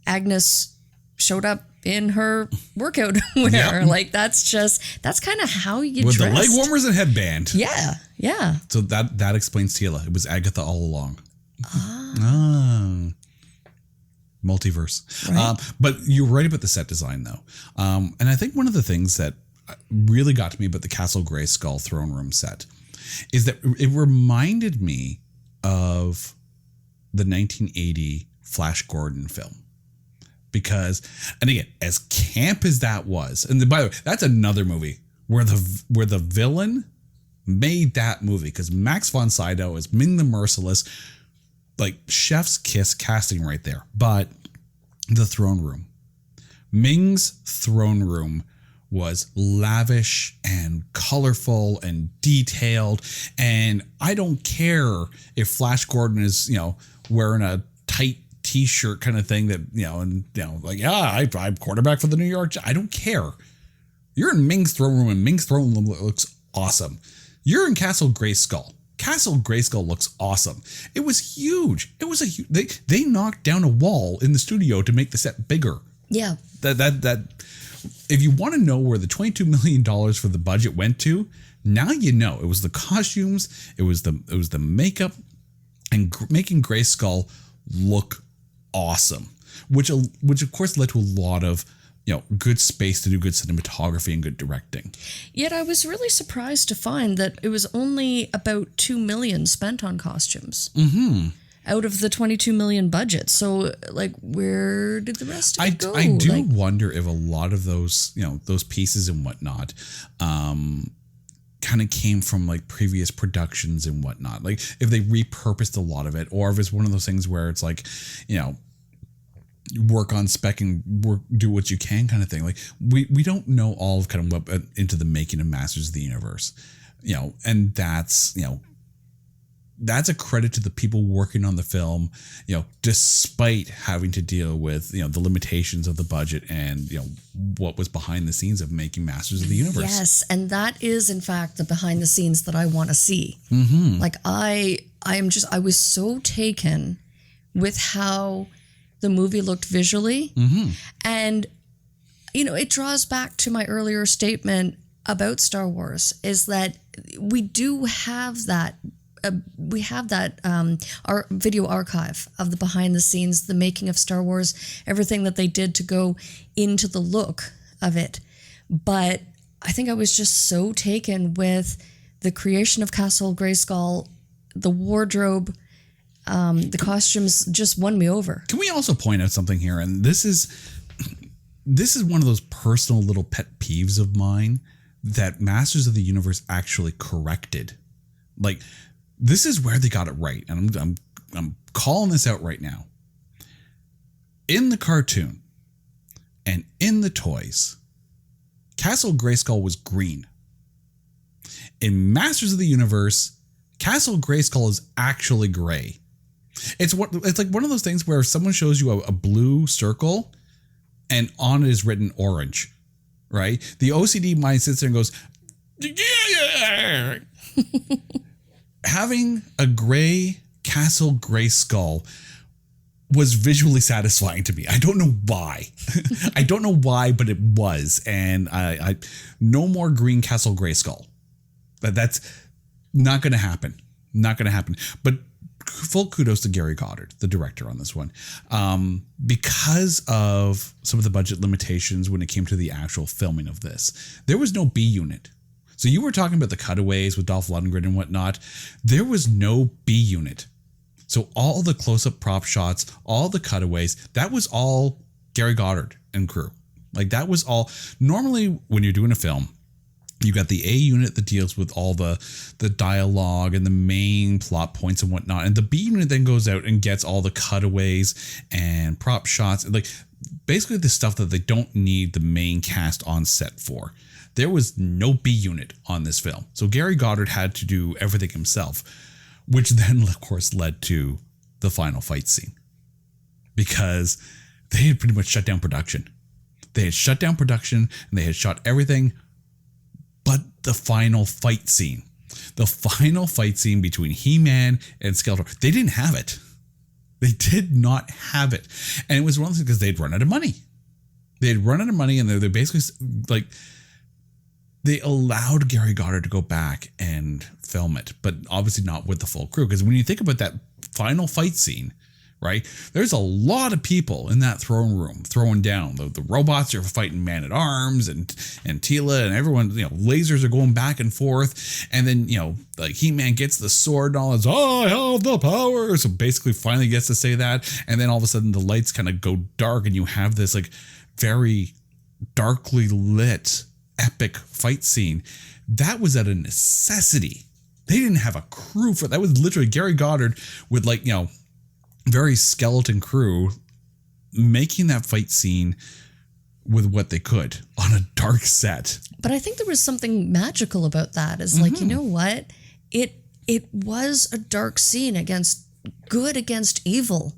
Agnes showed up in her workout wear. Yep. Like that's kind of how you with dressed. The leg warmers and headband. Yeah. So that explains Tila. It was Agatha all along. Multiverse. Right. But you're right about the set design though. And I think one of the things that really got to me about the Castle Greyskull throne room set is that it reminded me of the 1980 Flash Gordon film. Because, and again, as camp as that was, and by the way, that's another movie where the villain made that movie, because Max von Sydow is Ming the Merciless, like chef's kiss casting right there. But the throne room, Ming's throne room was lavish and colorful and detailed. And I don't care if Flash Gordon is, you know, wearing a tight t-shirt kind of thing that, you know, and, you know, like, yeah, I'm quarterback for the New York. I don't care. You're in Ming's throne room and Ming's throne room looks awesome. You're in Castle Greyskull. Castle Greyskull looks awesome. it was huge. It was they knocked down a wall in the studio to make the set bigger. Yeah. That if you want to know where the $22 million for the budget went to, now you know. It was the costumes, it was the makeup, and making Greyskull look awesome, which of course led to a lot of, you know, good space to do good cinematography and good directing. Yet I was really surprised to find that it was only about $2 million spent on costumes. Mm-hmm. Out of the $22 million budget. So, like, where did the rest of it go? I do wonder if a lot of those, you know, those pieces and whatnot, kind of came from like previous productions and whatnot. Like if they repurposed a lot of it, or if it's one of those things where it's like, you know, work on spec and do what you can kind of thing. Like we don't know all of kind of what into the making of Masters of the Universe, you know, and that's, you know, that's a credit to the people working on the film, you know, despite having to deal with, you know, the limitations of the budget and, you know, what was behind the scenes of making Masters of the Universe. Yes. And that is in fact the behind the scenes that I want to see. Like I was so taken with how the movie looked visually. And, you know, it draws back to my earlier statement about Star Wars, is that we do have that. We have that our video archive of the behind the scenes, the making of Star Wars, everything that they did to go into the look of it. But I think I was just so taken with the creation of Castle Greyskull, the wardrobe, the costumes just won me over. Can we also point out something here? And this is one of those personal little pet peeves of mine that Masters of the Universe actually corrected. Like, this is where they got it right. And I'm calling this out right now. In the cartoon and in the toys, Castle Greyskull was green. In Masters of the Universe, Castle Greyskull is actually gray. It's like one of those things where if someone shows you a blue circle and on it is written orange, right? The OCD mind sits there and goes, yeah. Having a gray Castle Greyskull was visually satisfying to me. I don't know why. I don't know why, but it was. And I no more green Castle Greyskull. That's not going to happen. Not going to happen. But full kudos to Gary Goddard, the director on this one. Because of some of the budget limitations when it came to the actual filming of this, there was no B unit. So you were talking about the cutaways with Dolph Lundgren and whatnot. There was no B unit. So all the close-up prop shots, all the cutaways, that was all Gary Goddard and crew. Like that was all. Normally when you're doing a film, you got the A unit that deals with all the dialogue and the main plot points and whatnot. And the B unit then goes out and gets all the cutaways and prop shots. Like basically the stuff that they don't need the main cast on set for. There was no B unit on this film. So Gary Goddard had to do everything himself, which then, of course, led to the final fight scene. Because they had pretty much shut down production. They had shut down production and they had shot everything but the final fight scene. The final fight scene between He-Man and Skeletor. They didn't have it. They did not have it. And it was one of those because they'd run out of money. They had run out of money and they're basically like... They allowed Gary Goddard to go back and film it, but obviously not with the full crew. Because when you think about that final fight scene, right, there's a lot of people in that throne room throwing down. The robots are fighting Man-at-Arms and Tila and everyone, you know, lasers are going back and forth. And then, you know, like He-Man gets the sword and all this, I have the power. So basically finally gets to say that. And then all of a sudden the lights kind of go dark and you have this like very darkly lit epic fight scene. That was at a necessity. They didn't have a crew for that. Was literally Gary Goddard with like, you know, very skeleton crew making that fight scene with what they could on a dark set. But I think there was something magical about that. It's like, you know what? It was a dark scene against good against evil.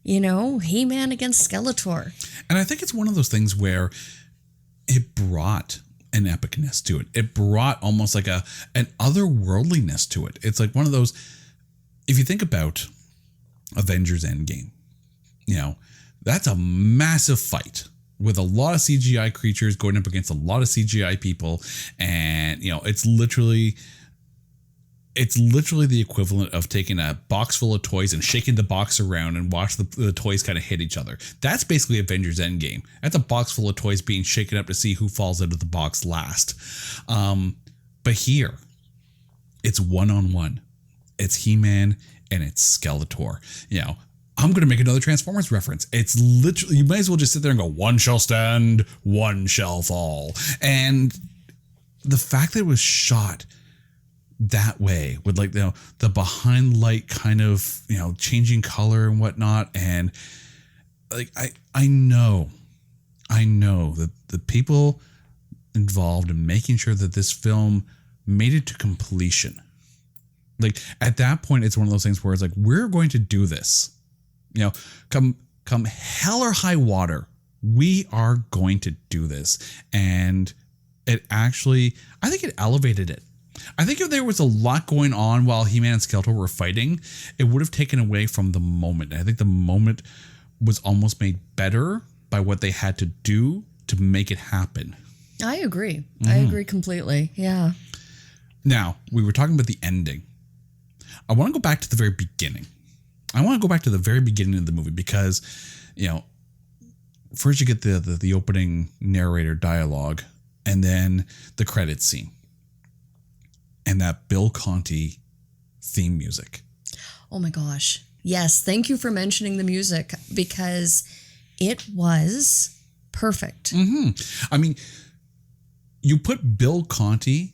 You know, He-Man against Skeletor. And I think it's one of those things where it brought an epicness to it. It brought almost like an otherworldliness to it. It's like one of those, if you think about Avengers Endgame, you know, that's a massive fight with a lot of CGI creatures going up against a lot of CGI people. And, you know, it's literally the equivalent of taking a box full of toys and shaking the box around and watch the toys kind of hit each other. That's basically Avengers Endgame. That's a box full of toys being shaken up to see who falls out of the box last. But here, it's one-on-one. It's He-Man and it's Skeletor. You know, I'm going to make another Transformers reference. It's literally, you might as well just sit there and go, one shall stand, one shall fall. And the fact that it was shot that way with like, the behind light kind of, changing color and whatnot. And like, I know that the people involved in making sure that this film made it to completion. Like at that point, it's one of those things where it's like, we're going to do this, come hell or high water. We are going to do this. And it actually, I think it elevated it. I think if there was a lot going on while He-Man and Skeletor were fighting, it would have taken away from the moment. I think the moment was almost made better by what they had to do to make it happen. I agree. I agree completely. Yeah. Now, we were talking about the ending. I want to go back to the very beginning. I want to go back to the very beginning of the movie because, first you get the opening narrator dialogue and then the credits scene. And that Bill Conti theme music. Oh my gosh. Yes. Thank you for mentioning the music because it was perfect. I mean, you put Bill Conti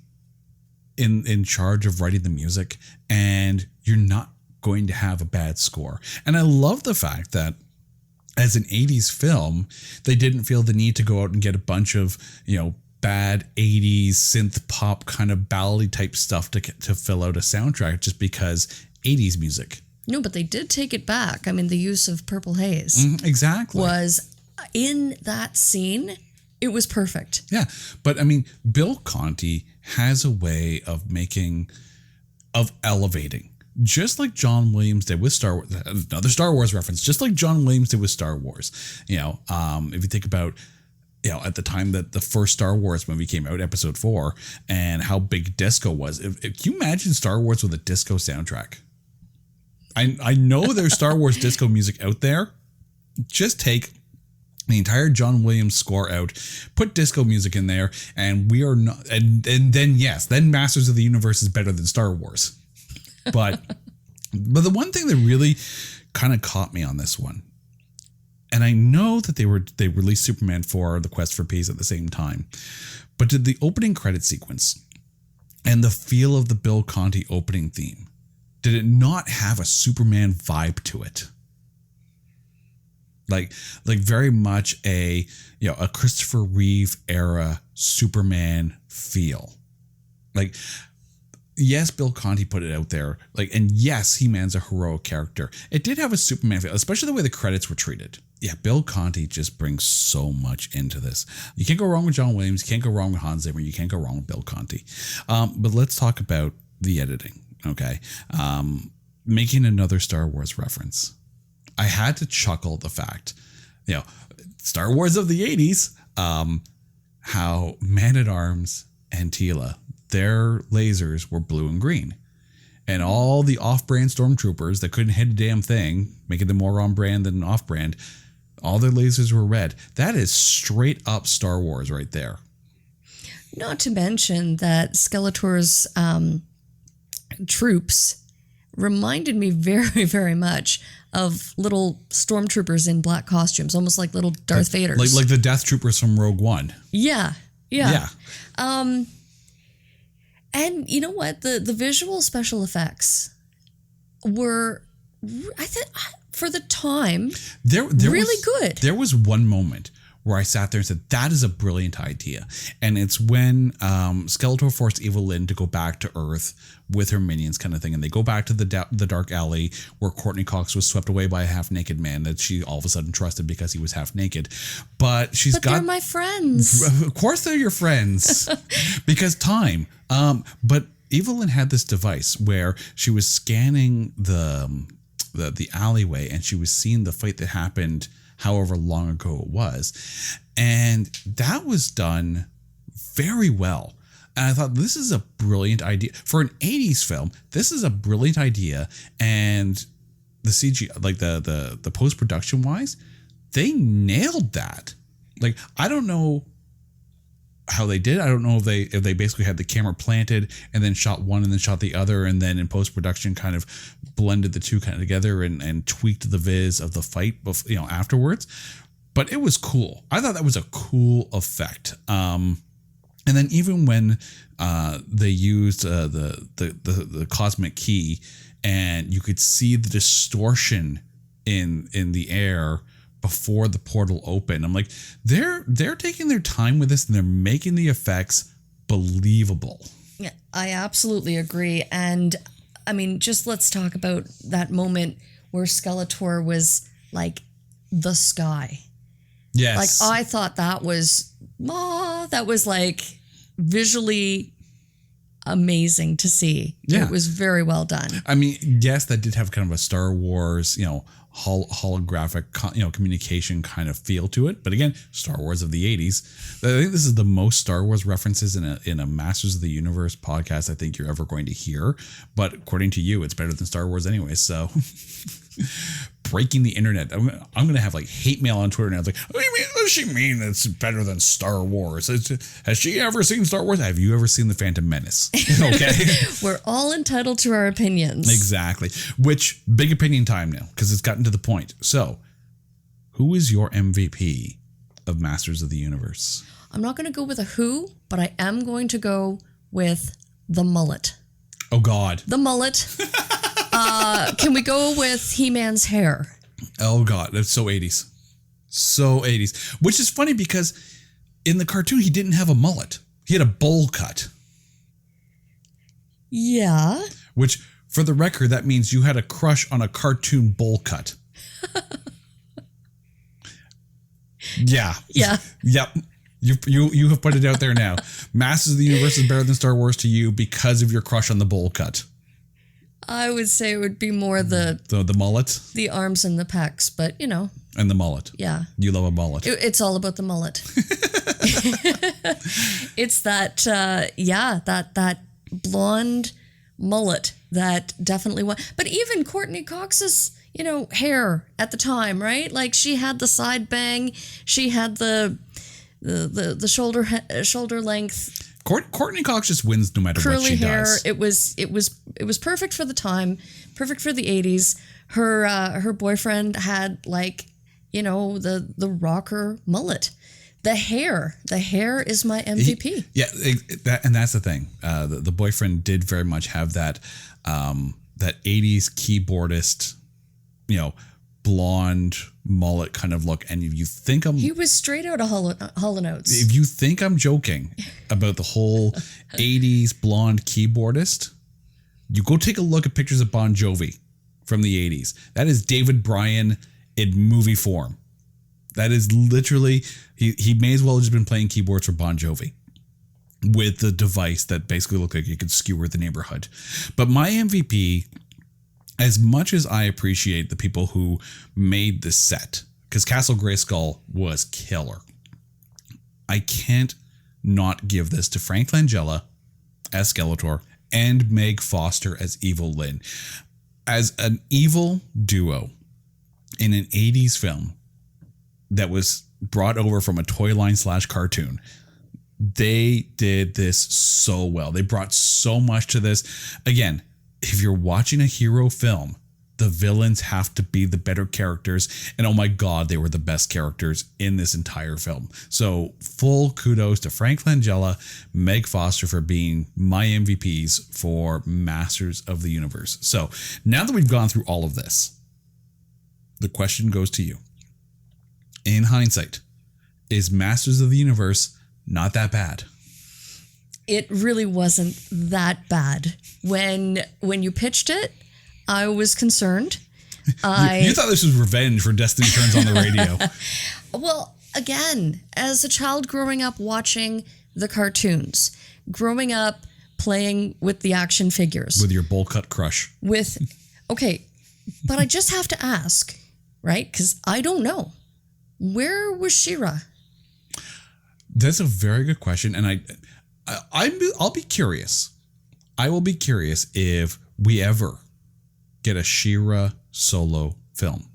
in charge of writing the music and you're not going to have a bad score. And I love the fact that as an 80s film, they didn't feel the need to go out and get a bunch of, bad 80s synth pop kind of ballady type stuff to fill out a soundtrack just because 80s music. No, but they did take it back. I mean, the use of Purple Haze exactly was in that scene. It was perfect. Yeah. But I mean, Bill Conti has a way of elevating, just like John Williams did with Star Wars. Another Star Wars reference, just like John Williams did with Star Wars. If you think about, at the time that the first Star Wars movie came out, Episode 4, and how big disco was. Can you imagine Star Wars with a disco soundtrack? I know there's Star Wars disco music out there. Just take the entire John Williams score out, put disco music in there, and we are not. And then Masters of the Universe is better than Star Wars. But the one thing that really kind of caught me on this one. And I know that they released Superman 4, The Quest for Peace at the same time. But did the opening credit sequence and the feel of the Bill Conti opening theme, did it not have a Superman vibe to it? Like very much a Christopher Reeve era Superman feel. Like, yes, Bill Conti put it out there. And yes, He-Man's a heroic character. It did have a Superman feel, especially the way the credits were treated. Yeah, Bill Conti just brings so much into this. You can't go wrong with John Williams. You can't go wrong with Hans Zimmer. You can't go wrong with Bill Conti. But let's talk about the editing, okay? Making another Star Wars reference. I had to chuckle at the fact, Star Wars of the 80s, how Man-at-Arms and Tila, their lasers were blue and green. And all the off-brand stormtroopers that couldn't hit a damn thing, making them more on-brand than off-brand, all their lasers were red. That is straight up Star Wars right there. Not to mention that Skeletor's troops reminded me very, very much of little stormtroopers in black costumes, almost like little Darth Vaders. Like the Death Troopers from Rogue One. Yeah. And you know what? The visual special effects were, I think, for the time, really good. There was one moment where I sat there and said, that is a brilliant idea. And it's when Skeletor forced Evil Lynn to go back to Earth with her minions kind of thing. And they go back to the dark alley where Courtney Cox was swept away by a half-naked man that she all of a sudden trusted because he was half-naked. But they're my friends. Of course they're your friends. Because time. But Evil Lynn had this device where she was scanning the alleyway and she was seeing the fight that happened however long ago it was. And that was done very well. And I thought, this is a brilliant idea. For an 80s film, this is a brilliant idea. And the CG, like the post-production wise, they nailed that. Like, I don't know how they did. I don't know if they basically had the camera planted and then shot one and then shot the other, and then in post-production kind of blended the two kind of together and tweaked the viz of the fight, afterwards. But it was cool. I thought that was a cool effect. And then even when they used the cosmic key, and you could see the distortion in the air before the portal opened, I'm like, they're taking their time with this, and they're making the effects believable. Yeah, I absolutely agree. And I mean, just let's talk about that moment where Skeletor was like the sky. Yes. Like, I thought that was like visually amazing to see. Yeah. It was very well done. I mean, yes, that did have kind of a Star Wars, holographic, communication kind of feel to it. But again, Star Wars of the 80s. I think this is the most Star Wars references in a Masters of the Universe podcast I think you're ever going to hear. But according to you, it's better than Star Wars anyway. So breaking the internet. I'm going to have like hate mail on Twitter now. It's like, what does she mean it's better than Star Wars? Has she ever seen Star Wars? Have you ever seen The Phantom Menace? Okay. We're all entitled to our opinions. Exactly. Which, big opinion time now, because it's gotten to the point. So, who is your MVP of Masters of the Universe? I'm not going to go with a who, but I am going to go with the mullet. Oh, God. The mullet. Can we go with He-Man's hair? Oh, God. That's so 80s. So 80s. Which is funny because in the cartoon, he didn't have a mullet. He had a bowl cut. Yeah. Which, for the record, that means you had a crush on a cartoon bowl cut. Yeah. Yeah. Yep. You have put it out there now. Masters of the Universe is better than Star Wars to you because of your crush on the bowl cut. I would say it would be more the mullet, the arms and the pecs, but and the mullet. Yeah, you love a mullet. It's all about the mullet. It's that that blonde mullet that definitely was. But even Courtney Cox's hair at the time, right? Like, she had the side bang, she had the shoulder length. Courtney Cox just wins no matter what she hair. does. It was perfect for the time, perfect for the 80s. Her boyfriend had the rocker mullet. The hair is my MVP. And that's the thing. The boyfriend did very much have that 80s keyboardist, blonde mullet kind of look. And if you think he was straight out of Hall & Oates. If you think I'm joking about the whole 80s blonde keyboardist, you go take a look at pictures of Bon Jovi from the 80s. That is David Bryan in movie form. That is literally, he may as well have just been playing keyboards for Bon Jovi with the device that basically looked like it could skewer the neighborhood. But my MVP, as much as I appreciate the people who made the set, because Castle Greyskull was killer, I can't not give this to Frank Langella as Skeletor and Meg Foster as Evil Lynn. As an evil duo in an 80s film that was brought over from a toy line / cartoon, they did this so well. They brought so much to this. Again, if you're watching a hero film, the villains have to be the better characters. And oh my God, they were the best characters in this entire film. So full kudos to Frank Langella, Meg Foster for being my MVPs for Masters of the Universe. So now that we've gone through all of this, the question goes to you. In hindsight, is Masters of the Universe not that bad? It really wasn't that bad. When you pitched it, I was concerned. You thought this was revenge for Destiny Turns on the radio. Well, again, as a child growing up watching the cartoons, growing up playing with the action figures. With your bowl cut crush. Okay, but I just have to ask, right? Because I don't know. Where was She-Ra? That's a very good question. And I'll be curious. I will be curious if we ever get a She-Ra solo film.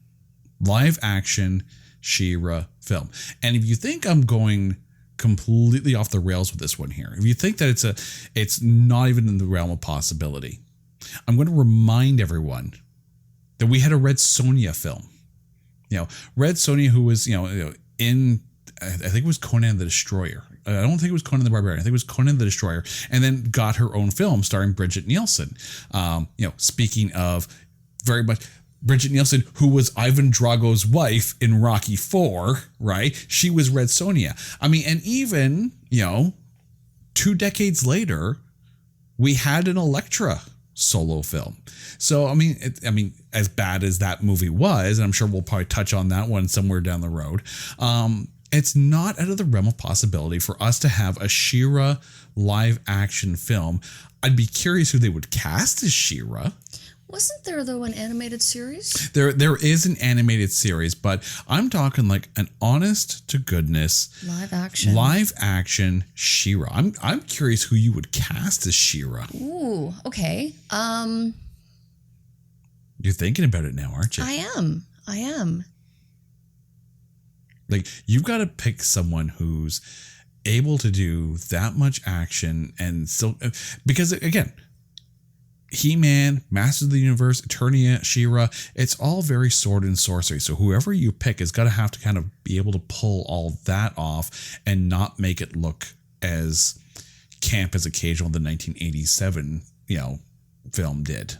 Live action She-Ra film. And if you think I'm going completely off the rails with this one here, if you think that it's not even in the realm of possibility, I'm going to remind everyone that we had a Red Sonja film. Red Sonja, who was, in, I think it was Conan the Destroyer. I don't think it was Conan the Barbarian. I think it was Conan the Destroyer, and then got her own film starring Bridget Nielsen. Speaking of very much Bridget Nielsen, who was Ivan Drago's wife in Rocky IV, right? She was Red Sonja. I mean, and even, 2 decades later, we had an Elektra solo film. So, I mean, as bad as that movie was, and I'm sure we'll probably touch on that one somewhere down the road, it's not out of the realm of possibility for us to have a She-Ra live action film. I'd be curious who they would cast as She-Ra. Wasn't there, though, an animated series? There is an animated series, but I'm talking like an honest to goodness live action She-Ra. I'm curious who you would cast as She-Ra. Ooh, okay. You're thinking about it now, aren't you? I am. Like, you've got to pick someone who's able to do that much action and still, because again, He-Man, Masters of the Universe, Eternia, She-Ra, it's all very sword and sorcery. So whoever you pick is got to have to kind of be able to pull all that off and not make it look as camp as occasional the 1987, film did.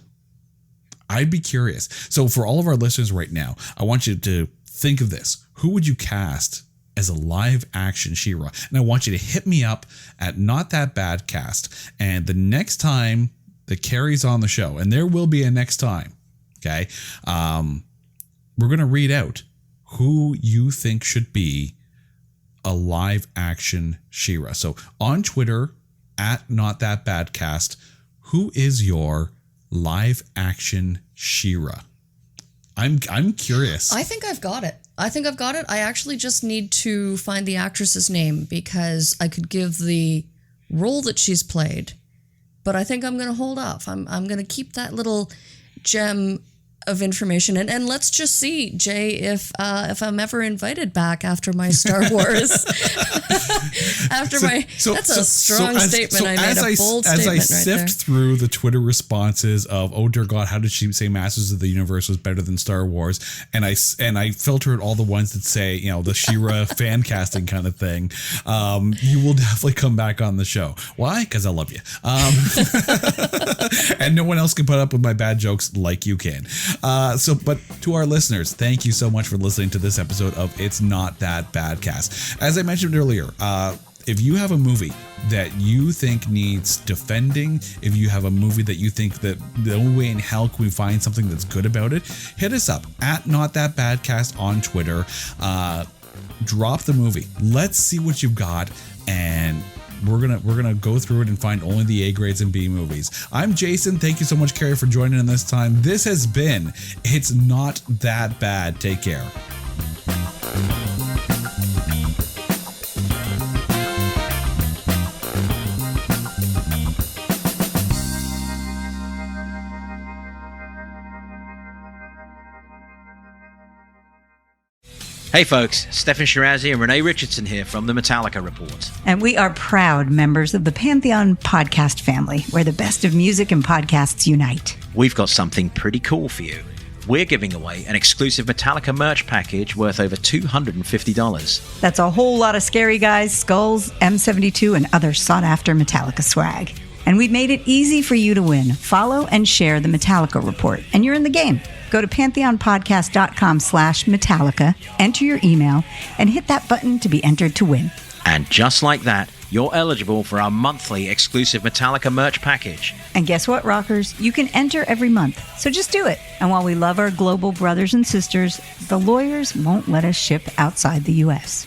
I'd be curious. So for all of our listeners right now, I want you to think of this. Who would you cast as a live action She-Ra? And I want you to hit me up at Not That Bad Cast. And the next time that Carrie's on the show, and there will be a next time, okay, we're going to read out who you think should be a live action She-Ra. So on Twitter, at Not That Bad Cast, who is your live action She-Ra? I'm curious. I think I've got it. I actually just need to find the actress's name because I could give the role that she's played. But I think I'm going to hold off. I'm going to keep that little gem of information, and let's just see, Jay, if I'm ever invited back after my Star Wars. That's a strong statement. I made a bold statement right there. As I sift through the Twitter responses of, oh dear God, how did she say Masters of the Universe was better than Star Wars? And I filtered all the ones that say, the She-Ra fan casting kind of thing. You will definitely come back on the show. Why? Because I love you. And no one else can put up with my bad jokes like you can. But to our listeners, thank you so much for listening to this episode of It's Not That Bad Cast. As I mentioned earlier, if you have a movie that you think needs defending, if you have a movie that you think that the only way in hell can we find something that's good about it, hit us up at Not That Bad Cast on Twitter. Drop the movie. Let's see what you've got, and we're gonna go through it and find only the A grades and B movies. I'm Jason. Thank you so much, Carrie, for joining in this time. This has been It's Not That Bad. Take care. Hey folks, Stefan Shirazi and Renee Richardson here from the Metallica Report. And we are proud members of the Pantheon podcast family, where the best of music and podcasts unite. We've got something pretty cool for you. We're giving away an exclusive Metallica merch package worth over $250. That's a whole lot of Scary Guys, Skulls, M72, and other sought-after Metallica swag. And we've made it easy for you to win. Follow and share the Metallica Report, and you're in the game. Go to pantheonpodcast.com/Metallica, enter your email, and hit that button to be entered to win. And just like that, you're eligible for our monthly exclusive Metallica merch package. And guess what, rockers? You can enter every month, so just do it. And while we love our global brothers and sisters, the lawyers won't let us ship outside the U.S.